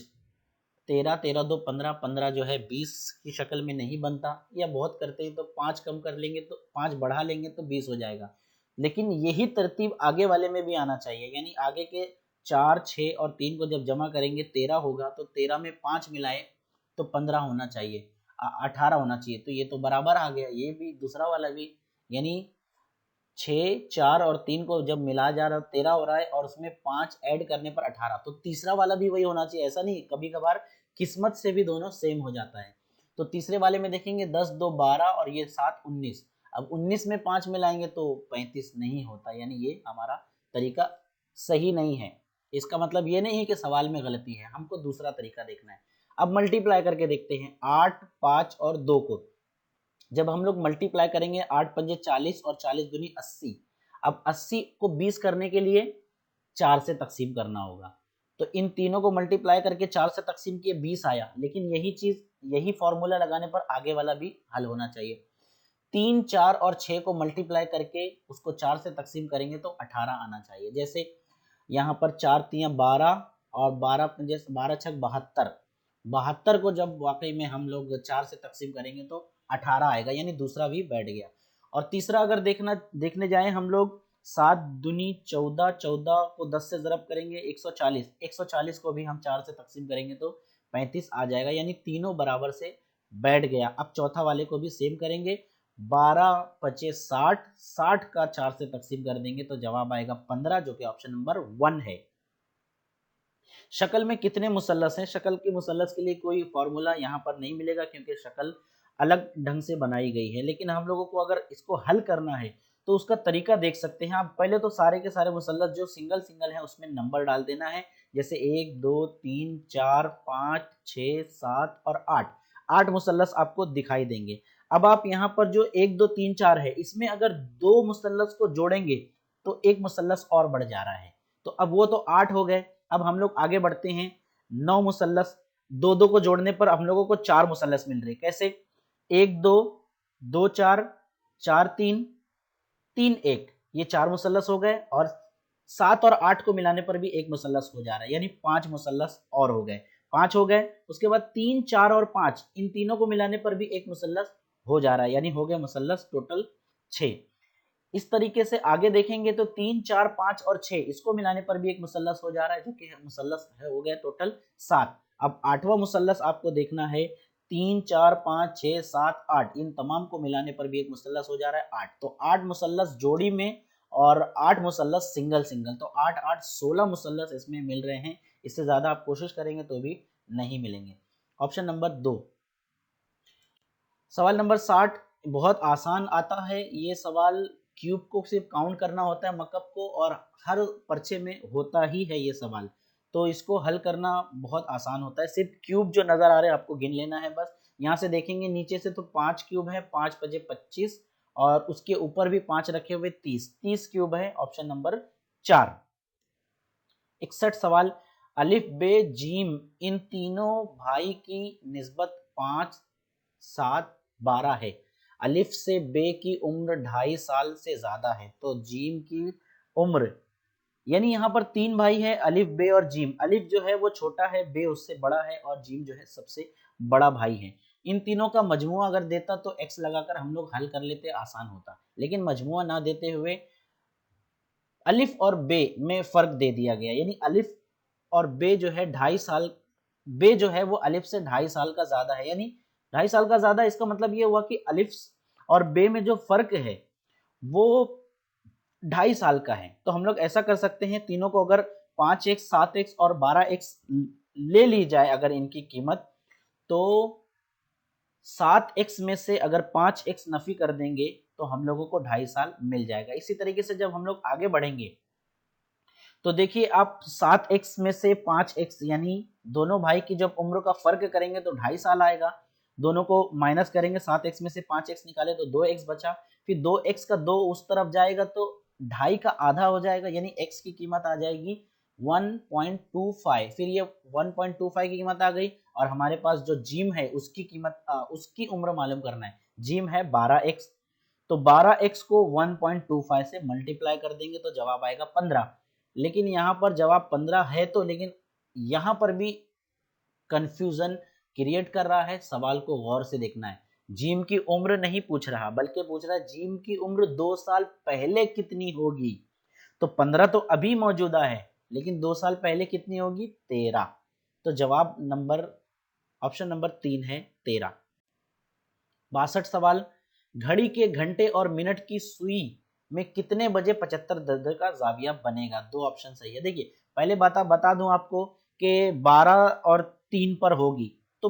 13, 13 2 15, 15 जो है 20 की शक्ल में नहीं बनता, या बहुत करते हैं तो 5 कम कर लेंगे तो 5 बढ़ा लेंगे तो 20 हो जाएगा। लेकिन यही तरतीब आगे वाले में भी आना चाहिए, यानी आगे के 4 6 और 3 को जब जमा करेंगे 13 होगा, तो 13 में 5 मिलाए तो 15 होना चाहिए, 18 होना चाहिए, तो ये तो बराबर आ गया, ये भी दूसरा वाला भी, यानी 6 4 और 3 को जब मिला जा रहा 13 हो रहा है और उसमें 5 ऐड करने पर 18, तो तीसरा वाला भी वही होना चाहिए। ऐसा नहीं, कभी कभार किस्मत से भी दोनों सेम हो जाता है। तो तीसरे वाले में देखेंगे 10 2 12 और ये 7 19, अब 19 में 5 मिलाएंगे तो 35 नहीं होता, यानी ये हमारा तरीका सही नहीं है। इसका मतलब ये नहीं है कि सवाल में गलती है, हमको दूसरा तरीका देखना है। अब मल्टीप्लाई करके देखते हैं 8 5 और 2 को, जब हम लोग मल्टीप्लाई करेंगे 8 पंजे 40 और 40 दूनी 80। अब 80 को 20 करने के लिए 4 से तकसीम करना होगा, तो इन तीनों को मल्टीप्लाई करके 4 से तकसीम किए 20 आया, लेकिन यही चीज यही फॉर्मूला लगाने पर आगे वाला भी हल होना चाहिए। 3, 4 और 6 को मल्टीप्लाई करके उसको 4 से तकसीम करेंगे तो 18 आना चाहिए। जैसे यहाँ पर 4 तियां 12 और 12 जैसे 12 छक 72, 72 को जब वाकई में हम लोग 4 से तकसीम करेंगे तो 18 आएगा, यानी दूसरा भी बैठ गया। और तीसरा अगर देखने जाएं हम लोग 7 दूनी 14, 14 को 10 से ज़रब करेंगे 140, 140 को भी हम 4 से तकसीम करेंगे तो 35 आ जाएगा, यानी तीनों बराबर से बैठ गया। अब चौथा वाले को भी सेम करेंगे, 12 पचे 60, 60 का 4 से तकसीम कर देंगे तो जवाब आएगा 15, जो कि ऑप्शन नंबर 1 है। शक्ल में कितने मुसल्लस हैं? शक्ल के मुसल्लस के लिए कोई फॉर्मूला यहाँ पर नहीं मिलेगा क्योंकि शक्ल अलग ढंग से बनाई गई है, लेकिन हम लोगों को अगर इसको हल करना है तो उसका तरीका देख सकते हैं आप। पहले तो सारे के सारे मुसल्लस जो सिंगल सिंगल हैं उसमें नंबर डाल देना है, जैसे 1 2 3 4 5 6 7 और 8, 8 मुसल्लस आपको दिखाई देंगे। अब आप यहाँ पर जो 1 2 3 4 है, इसमें अगर 2 मुसल्लस को जोड़ेंगे तो एक मुसल्लस और बढ़ जा रहा है, तो अब वो तो 8 हो गए। अब हम लोग आगे बढ़ते हैं, 9 मुसल्लस, 2 2 को जोड़ने पर हम लोगों को 4 मुसल्लस मिल रहे, कैसे? 1 2 2 4 4 3 3 1, ये 4 मुसल्लस हो गए, और 7 और 8 को मिलाने पर भी एक मुसल्लस हो जा रहा है, यानी 5 मुसल्लस और हो गए, 5 हो गए। उसके बाद 3 4 और 5, इन तीनों को मिलाने पर भी एक मुसल्लस हो जा रहा है, यानी हो गए मुसल्लस टोटल 6। इस तरीके से आगे देखेंगे तो 3 4 5 और 6, इसको मिलाने पर भी एक मुसल्लस हो जा रहा है, जो कि मुसल्लस है हो गया टोटल 7। अब आठवां मुसल्लस आपको देखना है, 3 4 5 6 7 8, इन तमाम को मिलाने पर भी एक मुसल्लस हो जा रहा है 8। तो 8 मुसल्लस जोड़ी में और 8 मुसल्लस सिंगल सिंगल, तो 8 8 16 मुसल्लस इसमें मिल रहे हैं। इससे ज्यादा आप कोशिश करेंगे तो भी नहीं मिलेंगे। Option number 2। सवाल नंबर 60 बहुत आसान आता है ये सवाल, क्यूब को सिर्फ काउंट करना होता है मकब को, और हर पर्चे में होता ही है ये सवाल, तो इसको हल करना बहुत आसान होता है। सिर्फ क्यूब जो नजर आ रहे हैं आपको गिन लेना है बस। यहाँ से देखेंगे नीचे से तो 5 क्यूब है, 5 पजे 25, और उसके ऊपर भी 5 रखे हुए 30, 30 क्यूब है, ऑप्शन नंबर 4। 61 सवाल, अलिफ बे जीम इन तीनों भाई की निस्बत 5 7 12 है। अलिफ से बे की उम्र 2.5 साल से ज्यादा है, तो जीम की उम्र, यानी यहाँ पर 3 भाई है, अलिफ बे और जीम। अलिफ जो है वो छोटा है, बे उससे बड़ा है, और जीम जो है सबसे बड़ा भाई है। इन तीनों का मजमुआ अगर देता तो एक्स लगाकर हम लोग हल कर लेते, आसान होता, लेकिन मजमुआ ना देते हुए अलिफ और बे में फर्क दे दिया गया, यानी अलिफ और बे जो है 2.5 साल, बे जो है वो अलिफ से 2.5 साल का ज्यादा है, यानी 2.5 साल का ज्यादा। इसका मतलब ये हुआ कि अलिफ और बे में जो फर्क है वो 2.5 साल का है। तो हम लोग ऐसा कर सकते हैं, तीनों को अगर 5x 7x और 12x ले ली जाए अगर इनकी कीमत, तो 7x में से अगर 5x नफी कर देंगे तो हम लोगों को 2.5 साल मिल जाएगा। इसी तरीके से जब हम लोग आगे बढ़ेंगे तो देखिए आप 7x में से 5x, यानी दोनों भाई की जब उम्र का फर्क करेंगे तो 2.5 साल आएगा। दोनों को माइनस करेंगे, 7x में से 5x निकाले तो 2x बचा, फिर 2x का 2 उस तरफ जाएगा तो 2.5 का आधा हो जाएगा, यानी x की कीमत आ जाएगी 1.25। फिर ये 1.25 की कीमत आ गई, और हमारे पास जो जिम है उसकी कीमत उसकी उम्र मालूम करना है। जिम है 12x, तो 12x को 1.25 से मल्टीप्लाई कर देंगे तो जवाब आएगा 15। लेकिन यहाँ पर जवाब 15 है तो, लेकिन यहाँ पर भी कंफ्यूजन क्रिएट कर रहा है, सवाल को गौर से देखना है। जिम की उम्र नहीं पूछ रहा, बल्कि पूछ रहा है जिम की उम्र 2 साल पहले कितनी होगी। तो 15 तो अभी मौजूदा है, लेकिन 2 साल पहले कितनी होगी? 13। तो जवाब नंबर ऑप्शन नंबर 3 है 13। 62 सवाल, घड़ी के घंटे और मिनट की सुई में कितने बजे 75 दर्जे का जाविया बनेगा? दो ऑप्शन सही है। देखिए पहले बता दूं आपको कि 12 और 3 पर होगी तो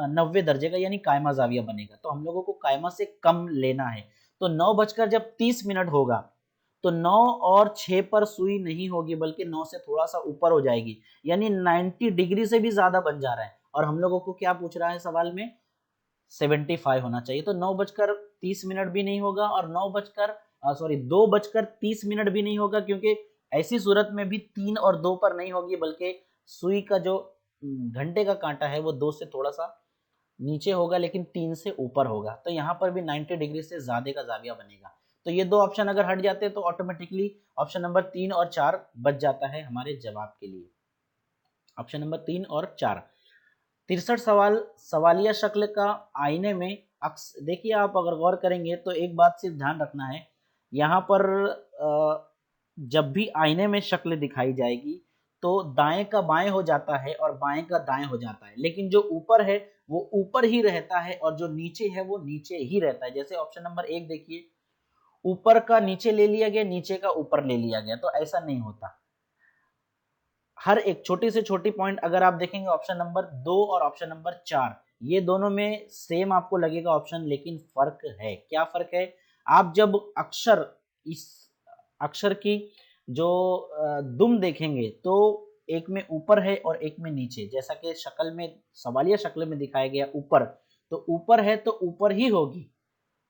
90 दर्जे का यानी कायमा जाविया बनेगा, तो हम लोगों को कायमा से कम लेना है। तो 9 बजकर जब 30 मिनट होगा तो 9 और 6 पर सुई नहीं होगी, बल्कि 9 से थोड़ा सा ऊपर हो जाएगी, यानी 90 डिग्री से भी ज्यादा बन जा रहा है। और हम लोगों को क्या पूछ रहा है सवाल में? 75 होना चाहिए। तो 9:30 भी नहीं होगा और 2:30 भी नहीं होगा, क्योंकि ऐसी सूरत में भी 3 और 2 पर नहीं होगी, बल्कि सुई का जो घंटे का कांटा है वो 2 से थोड़ा सा नीचे होगा, लेकिन 3 से ऊपर होगा। तो यहाँ पर भी 90 डिग्री से ज्यादा का जाविया बनेगा। तो ये दो ऑप्शन अगर हट जाते हैं तो ऑटोमेटिकली ऑप्शन नंबर 3 और 4 बच जाता है हमारे जवाब के लिए। ऑप्शन नंबर 3 और 4। 63 सवाल, सवालिया शक्ल का आईने में देखिए, आप अगर गौर करेंगे तो एक बात सिर्फ ध्यान रखना है, यहाँ पर जब भी आईने में शक्ल दिखाई जाएगी तो दाएं का बाएं हो जाता है और बाएं का दाएं हो जाता है, लेकिन जो ऊपर है वो ऊपर ही रहता है और जो नीचे है वो नीचे ही रहता है। जैसे ऑप्शन नंबर 1 देखिए, ऊपर का नीचे ले लिया गया, नीचे का ऊपर ले लिया गया, तो ऐसा नहीं होता। हर एक छोटी से छोटी पॉइंट अगर आप देखेंगे ऑप्शन नंबर 2 और ऑप्शन नंबर 4, ये दोनों में सेम आपको लगेगा ऑप्शन, लेकिन फर्क है। क्या फर्क है? आप जब अक्षर, इस अक्षर की जो दुम देखेंगे तो एक में ऊपर है और एक में नीचे, जैसा कि शक्ल में, सवालिया शक्ल में दिखाया गया ऊपर, तो ऊपर है तो ऊपर ही होगी,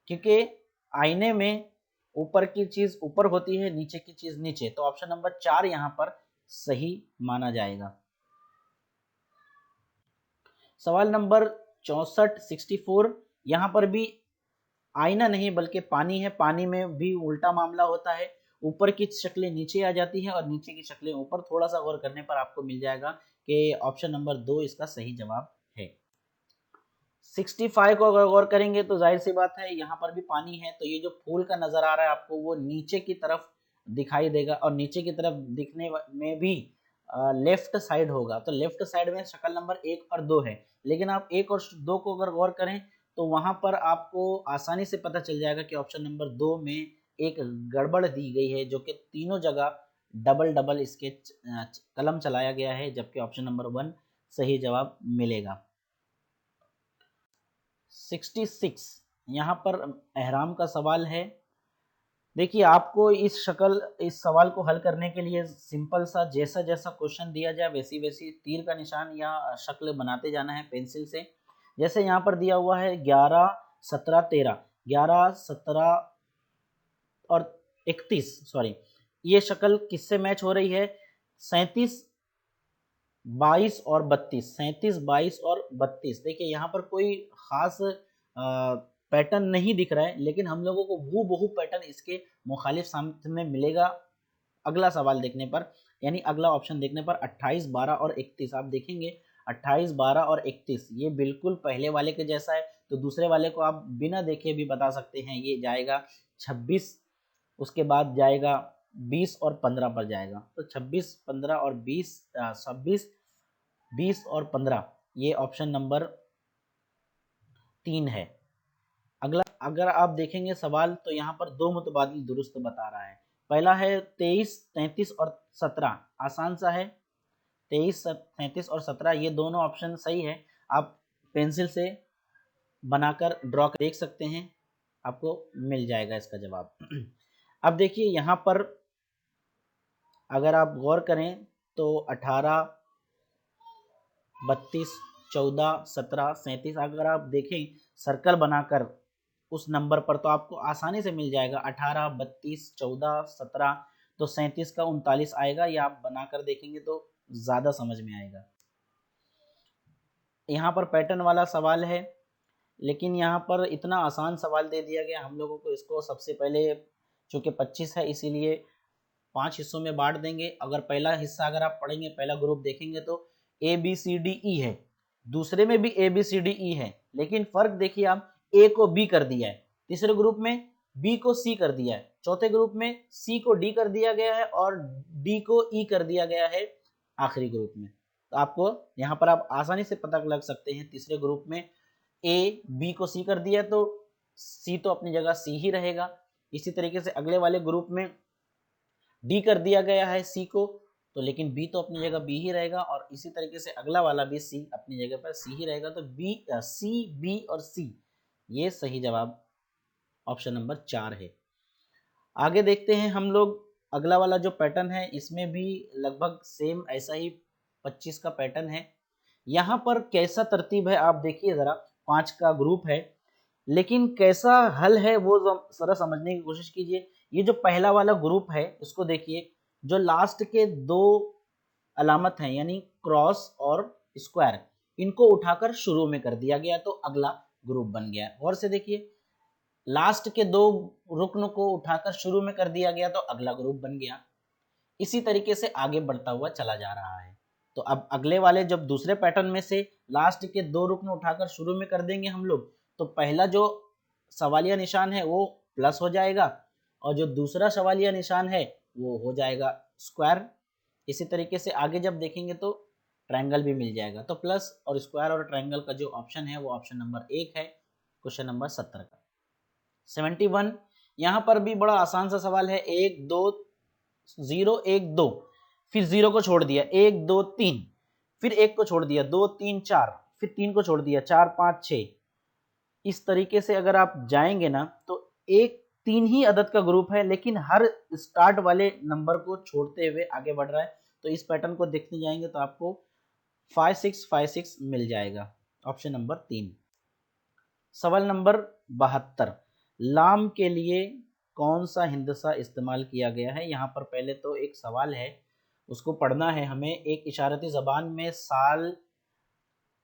क्योंकि आईने में ऊपर की चीज ऊपर होती है, नीचे की चीज नीचे। तो ऑप्शन नंबर 4 यहाँ पर सही माना जाएगा। सवाल नंबर 64 64, यहाँ पर भी आईना नहीं बल्कि पानी है। पानी में भी उल्टा मामला होता है, ऊपर की शक्लें नीचे आ जाती हैं और नीचे की शक्लें ऊपर। थोड़ा सा गौर करने पर आपको मिल जाएगा कि ऑप्शन नंबर 2 इसका सही जवाब है। 65 को अगर गौर करेंगे तो जाहिर सी बात है, यहाँ पर भी पानी है, तो ये जो फूल का नजर आ रहा है आपको वो नीचे की तरफ दिखाई देगा, और नीचे की तरफ दिखने में भी लेफ्ट साइड होगा। तो लेफ्ट साइड में शक्ल नंबर 1 और 2 है, लेकिन आप 1 और 2 को अगर गौर करें तो वहां पर आपको आसानी से पता चल जाएगा कि ऑप्शन नंबर 2 में एक गड़बड़ दी गई है, जो कि तीनों जगह डबल डबल इसके कलम चलाया गया है, जबकि ऑप्शन नंबर 1 सही जवाब मिलेगा। 66, यहाँ पर एहराम का सवाल है। देखिए, आपको इस सवाल को हल करने के लिए सिंपल सा, जैसा जैसा क्वेश्चन दिया जाए वैसी वैसी तीर का निशान या शक्ल बनाते जाना है पेंसिल से। जैसे यहाँ पर दिया हुआ है 11 17 13, 11 17 और 31, सॉरी, ये शक्ल किससे मैच हो रही है? 37 22 और 32, 37 22 और 32। देखिए, यहाँ पर कोई खास पैटर्न नहीं दिख रहा है, लेकिन हम लोगों को हूबहू पैटर्न इसके मुखालिफ सामने मिलेगा अगला सवाल देखने पर, यानी अगला ऑप्शन देखने पर। 28 12 और 31 आप देखेंगे, 28 12 और 31 ये बिल्कुल पहले वाले के जैसा है, तो दूसरे वाले को आप बिना देखे भी बता सकते हैं, ये जाएगा 26, उसके बाद जाएगा 20 और 15 पर जाएगा। तो 26 15 और 20, 26 20 और 15, ये ऑप्शन नंबर 3 है। अगला अगर आप देखेंगे सवाल तो यहाँ पर दो मुतबादिल दुरुस्त बता रहा है। पहला है 23 33 और 17, आसान सा है। 23 33 और 17 ये दोनों ऑप्शन सही है। आप पेंसिल से बनाकर ड्रॉ कर देख सकते हैं, आपको मिल जाएगा इसका जवाब। अब देखिए, यहाँ पर अगर आप गौर करें तो 18 32 14 17 37, अगर आप देखें सर्कल बनाकर उस नंबर पर तो आपको आसानी से मिल जाएगा 18 32 14 17, तो 37 का 39 आएगा। या आप बनाकर देखेंगे तो ज़्यादा समझ में आएगा। यहाँ पर पैटर्न वाला सवाल है, लेकिन यहाँ पर इतना आसान सवाल दे दिया गया हम लोगों को। इसको सबसे पहले, चूँकि 25 है इसीलिए 5 हिस्सों में बांट देंगे। अगर पहला हिस्सा अगर आप पढ़ेंगे, पहला ग्रुप देखेंगे तो A B C D E है, दूसरे में भी A B C D E है, लेकिन फर्क देखिए, आप ए को बी कर दिया है, तीसरे ग्रुप में बी को सी कर दिया है, चौथे ग्रुप में सी को डी कर दिया गया है और डी को ई कर दिया गया है आखिरी ग्रुप में। तो आपको यहाँ पर आप आसानी से पता लग सकते हैं, तीसरे ग्रुप में ए बी को सी कर दिया तो सी तो अपनी जगह सी ही रहेगा। इसी तरीके से अगले वाले ग्रुप में डी कर दिया गया है सी को, तो लेकिन बी तो अपनी जगह बी ही रहेगा, और इसी तरीके से अगला वाला भी सी अपनी जगह पर सी ही रहेगा। तो बी सी बी और सी, ये सही जवाब ऑप्शन नंबर 4 है। आगे देखते हैं हम लोग, अगला वाला जो पैटर्न है इसमें भी लगभग सेम ऐसा ही 25 का पैटर्न है। यहाँ पर कैसा तरतीब है आप देखिए ज़रा। 5 का ग्रुप है, लेकिन कैसा हल है वो जरा समझने की कोशिश कीजिए। ये जो पहला वाला ग्रुप है इसको देखिए, जो लास्ट के 2 अलामत हैं यानी क्रॉस और स्क्वायर, इनको उठाकर शुरू में कर दिया गया तो अगला ग्रुप बन गया। और से देखिए, लास्ट के 2 रुकन को उठाकर शुरू में कर दिया गया तो अगला ग्रुप बन गया। इसी तरीके से आगे बढ़ता हुआ चला जा रहा है। तो अब अगले वाले जब दूसरे पैटर्न में से लास्ट के 2 रुकन उठाकर शुरू में कर देंगे हम लोग, तो पहला जो सवालिया निशान है वो प्लस हो जाएगा और जो दूसरा सवालिया निशान है वो हो जाएगा स्क्वायर। इसी तरीके से आगे जब देखेंगे तो ट्रायंगल भी मिल जाएगा। तो प्लस और स्क्वायर और ट्रायंगल का जो ऑप्शन है वो ऑप्शन नंबर 1 है क्वेश्चन नंबर 70 का। 71 यहाँ पर भी बड़ा आसान सा सवाल है। 1 2 0 1 2, फिर 0 को छोड़ दिया, 1 2 3, फिर 1 को छोड़ दिया, 2 3 4, फिर 3 को छोड़ दिया, 4 5 6। इस तरीके से अगर आप जाएंगे ना तो एक 3 ही अदद का ग्रुप है, लेकिन हर स्टार्ट वाले नंबर को छोड़ते हुए आगे बढ़ रहा है। तो इस पैटर्न को देखने जाएंगे तो आपको 5 6 5 6 मिल जाएगा, ऑप्शन नंबर 3। सवाल नंबर 72, लाम के लिए कौन सा हिंदसा इस्तेमाल किया गया है। यहाँ पर पहले तो एक सवाल है, उसको पढ़ना है हमें। एक इशारती ज़बान में साल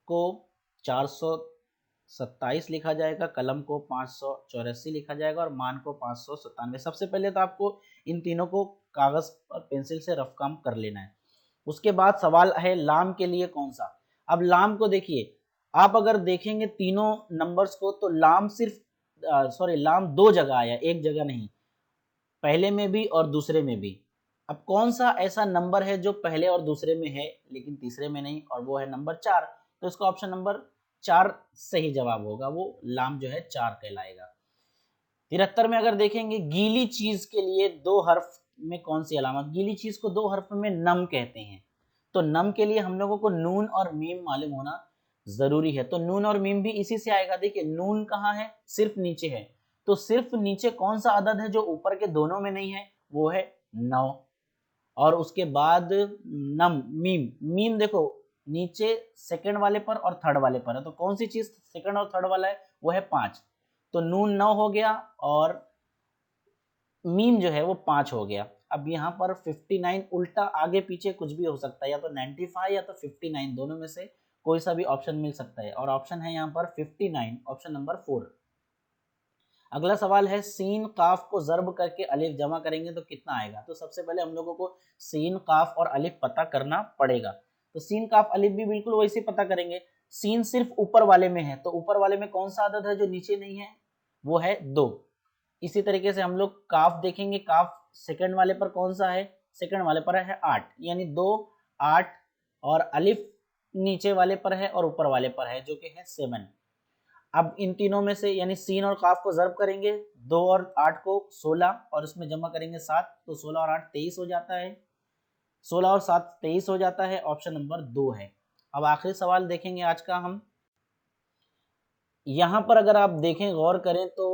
को 427 लिखा जाएगा, कलम को 584 लिखा जाएगा और मान को 597। सबसे पहले तो आपको इन तीनों को कागज़ और पेंसिल से रफ काम कर लेना है। उसके बाद सवाल है लाम के लिए कौन सा। अब लाम को देखिए, आप अगर देखेंगे तीनों नंबर्स को तो लाम सिर्फ लाम 2 जगह आया, एक जगह नहीं, पहले में भी और दूसरे में भी। अब कौन सा ऐसा नंबर है जो पहले और दूसरे में है लेकिन तीसरे में नहीं, और वो है नंबर 4। तो इसका ऑप्शन नंबर 4 सही जवाब होगा, वो लाम जो है 4 कहलाएगा। 73 में अगर देखेंगे, गीली चीज के लिए 2 हर्फ में कौन सी अलामत। गीली चीज को 2 हर्फ में नम कहते हैं, तो नम के लिए हम लोगों को नून और मीम मालूम होना जरूरी है। तो नून और मीम भी इसी से आएगा। देखिए नून कहाँ है, सिर्फ नीचे है, तो सिर्फ नीचे कौन सा अदद है जो ऊपर के दोनों में नहीं है, वो है 9। और उसके बाद नम मीम, मीम देखो नीचे सेकंड वाले पर और थर्ड वाले पर है, तो कौन सी चीज सेकंड और थर्ड वाला है, वो है 5। तो नून 9 हो गया और मीम जो है वो 5 हो गया। अब यहाँ पर 59 उल्टा आगे पीछे कुछ भी हो सकता है, या तो 95 या तो 59, दोनों में से कोई सा भी ऑप्शन मिल सकता है, और ऑप्शन है यहाँ पर 59, ऑप्शन नंबर 4। अगला सवाल है, सीन काफ को ज़र्ब करके अलिफ जमा करेंगे तो कितना आएगा। तो सबसे पहले हम लोगों को सीन काफ और अलिफ पता करना पड़ेगा। तो सीन काफ अलिफ भी बिल्कुल वैसे पता करेंगे। सीन सिर्फ ऊपर वाले में है, तो ऊपर वाले में कौन सा अदद है जो नीचे नहीं है, वो है 2। इसी तरीके से हम लोग काफ देखेंगे, काफ सेकंड वाले पर कौन सा है, सेकंड वाले पर है 8, यानी 2 8, और अलिफ नीचे वाले पर है और ऊपर वाले पर है जो कि है 7। अब इन तीनों में से यानी सीन और काफ को ज़र्ब करेंगे, 2 और 8 को 16 और उसमें जमा करेंगे 7, तो 16 और 8 23 हो जाता है, 16 और 7 23 हो जाता है, ऑप्शन नंबर 2 है। अब आखिरी सवाल देखेंगे आज का हम। यहाँ पर अगर आप देखें, गौर करें तो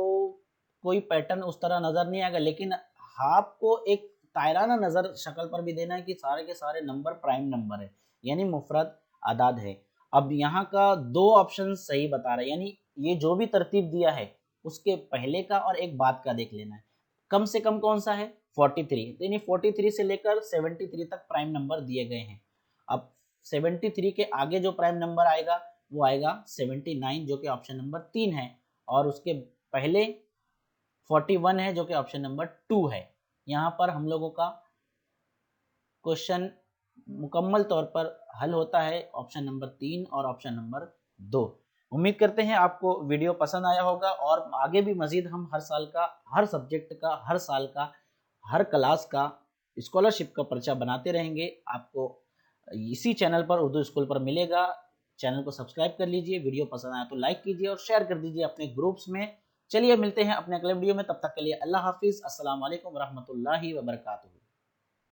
कोई पैटर्न उस तरह नज़र नहीं आएगा, लेकिन आपको एक तायराना नज़र शक्ल पर भी देना है कि सारे के सारे नंबर प्राइम नंबर है, यानी मुफरद आदाद है। अब यहाँ का 2 ऑप्शन सही बता रहे हैं, यानी ये जो भी तरतीब दिया है उसके पहले का और एक बाद का देख लेना है। कम से कम कौन सा है, 43, यानी 43 से लेकर 73 तक प्राइम नंबर दिए गए हैं। अब 73 के आगे जो प्राइम नंबर आएगा वो आएगा 79, जो कि ऑप्शन नंबर 3 है, और उसके पहले 41 है जो कि ऑप्शन नंबर 2 है। यहाँ पर हम लोगों का क्वेश्चन मुकम्मल तौर पर हल होता है ऑप्शन नंबर 3 और ऑप्शन नंबर 2। उम्मीद करते हैं आपको वीडियो पसंद आया होगा, और आगे भी मजीद हम हर साल का, हर सब्जेक्ट का, हर साल का, हर क्लास का स्कॉलरशिप का पर्चा बनाते रहेंगे। आपको इसी चैनल पर, उर्दू स्कूल पर मिलेगा। चैनल को सब्सक्राइब कर लीजिए, वीडियो पसंद आया तो लाइक कीजिए और शेयर कर दीजिए अपने ग्रुप्स में। चलिए मिलते हैं अपने अगले वीडियो में, तब तक के लिए अल्लाह हाफिज़, अस्सलाम वालेकुम रहमतुल्लाहि व बरकातुहू।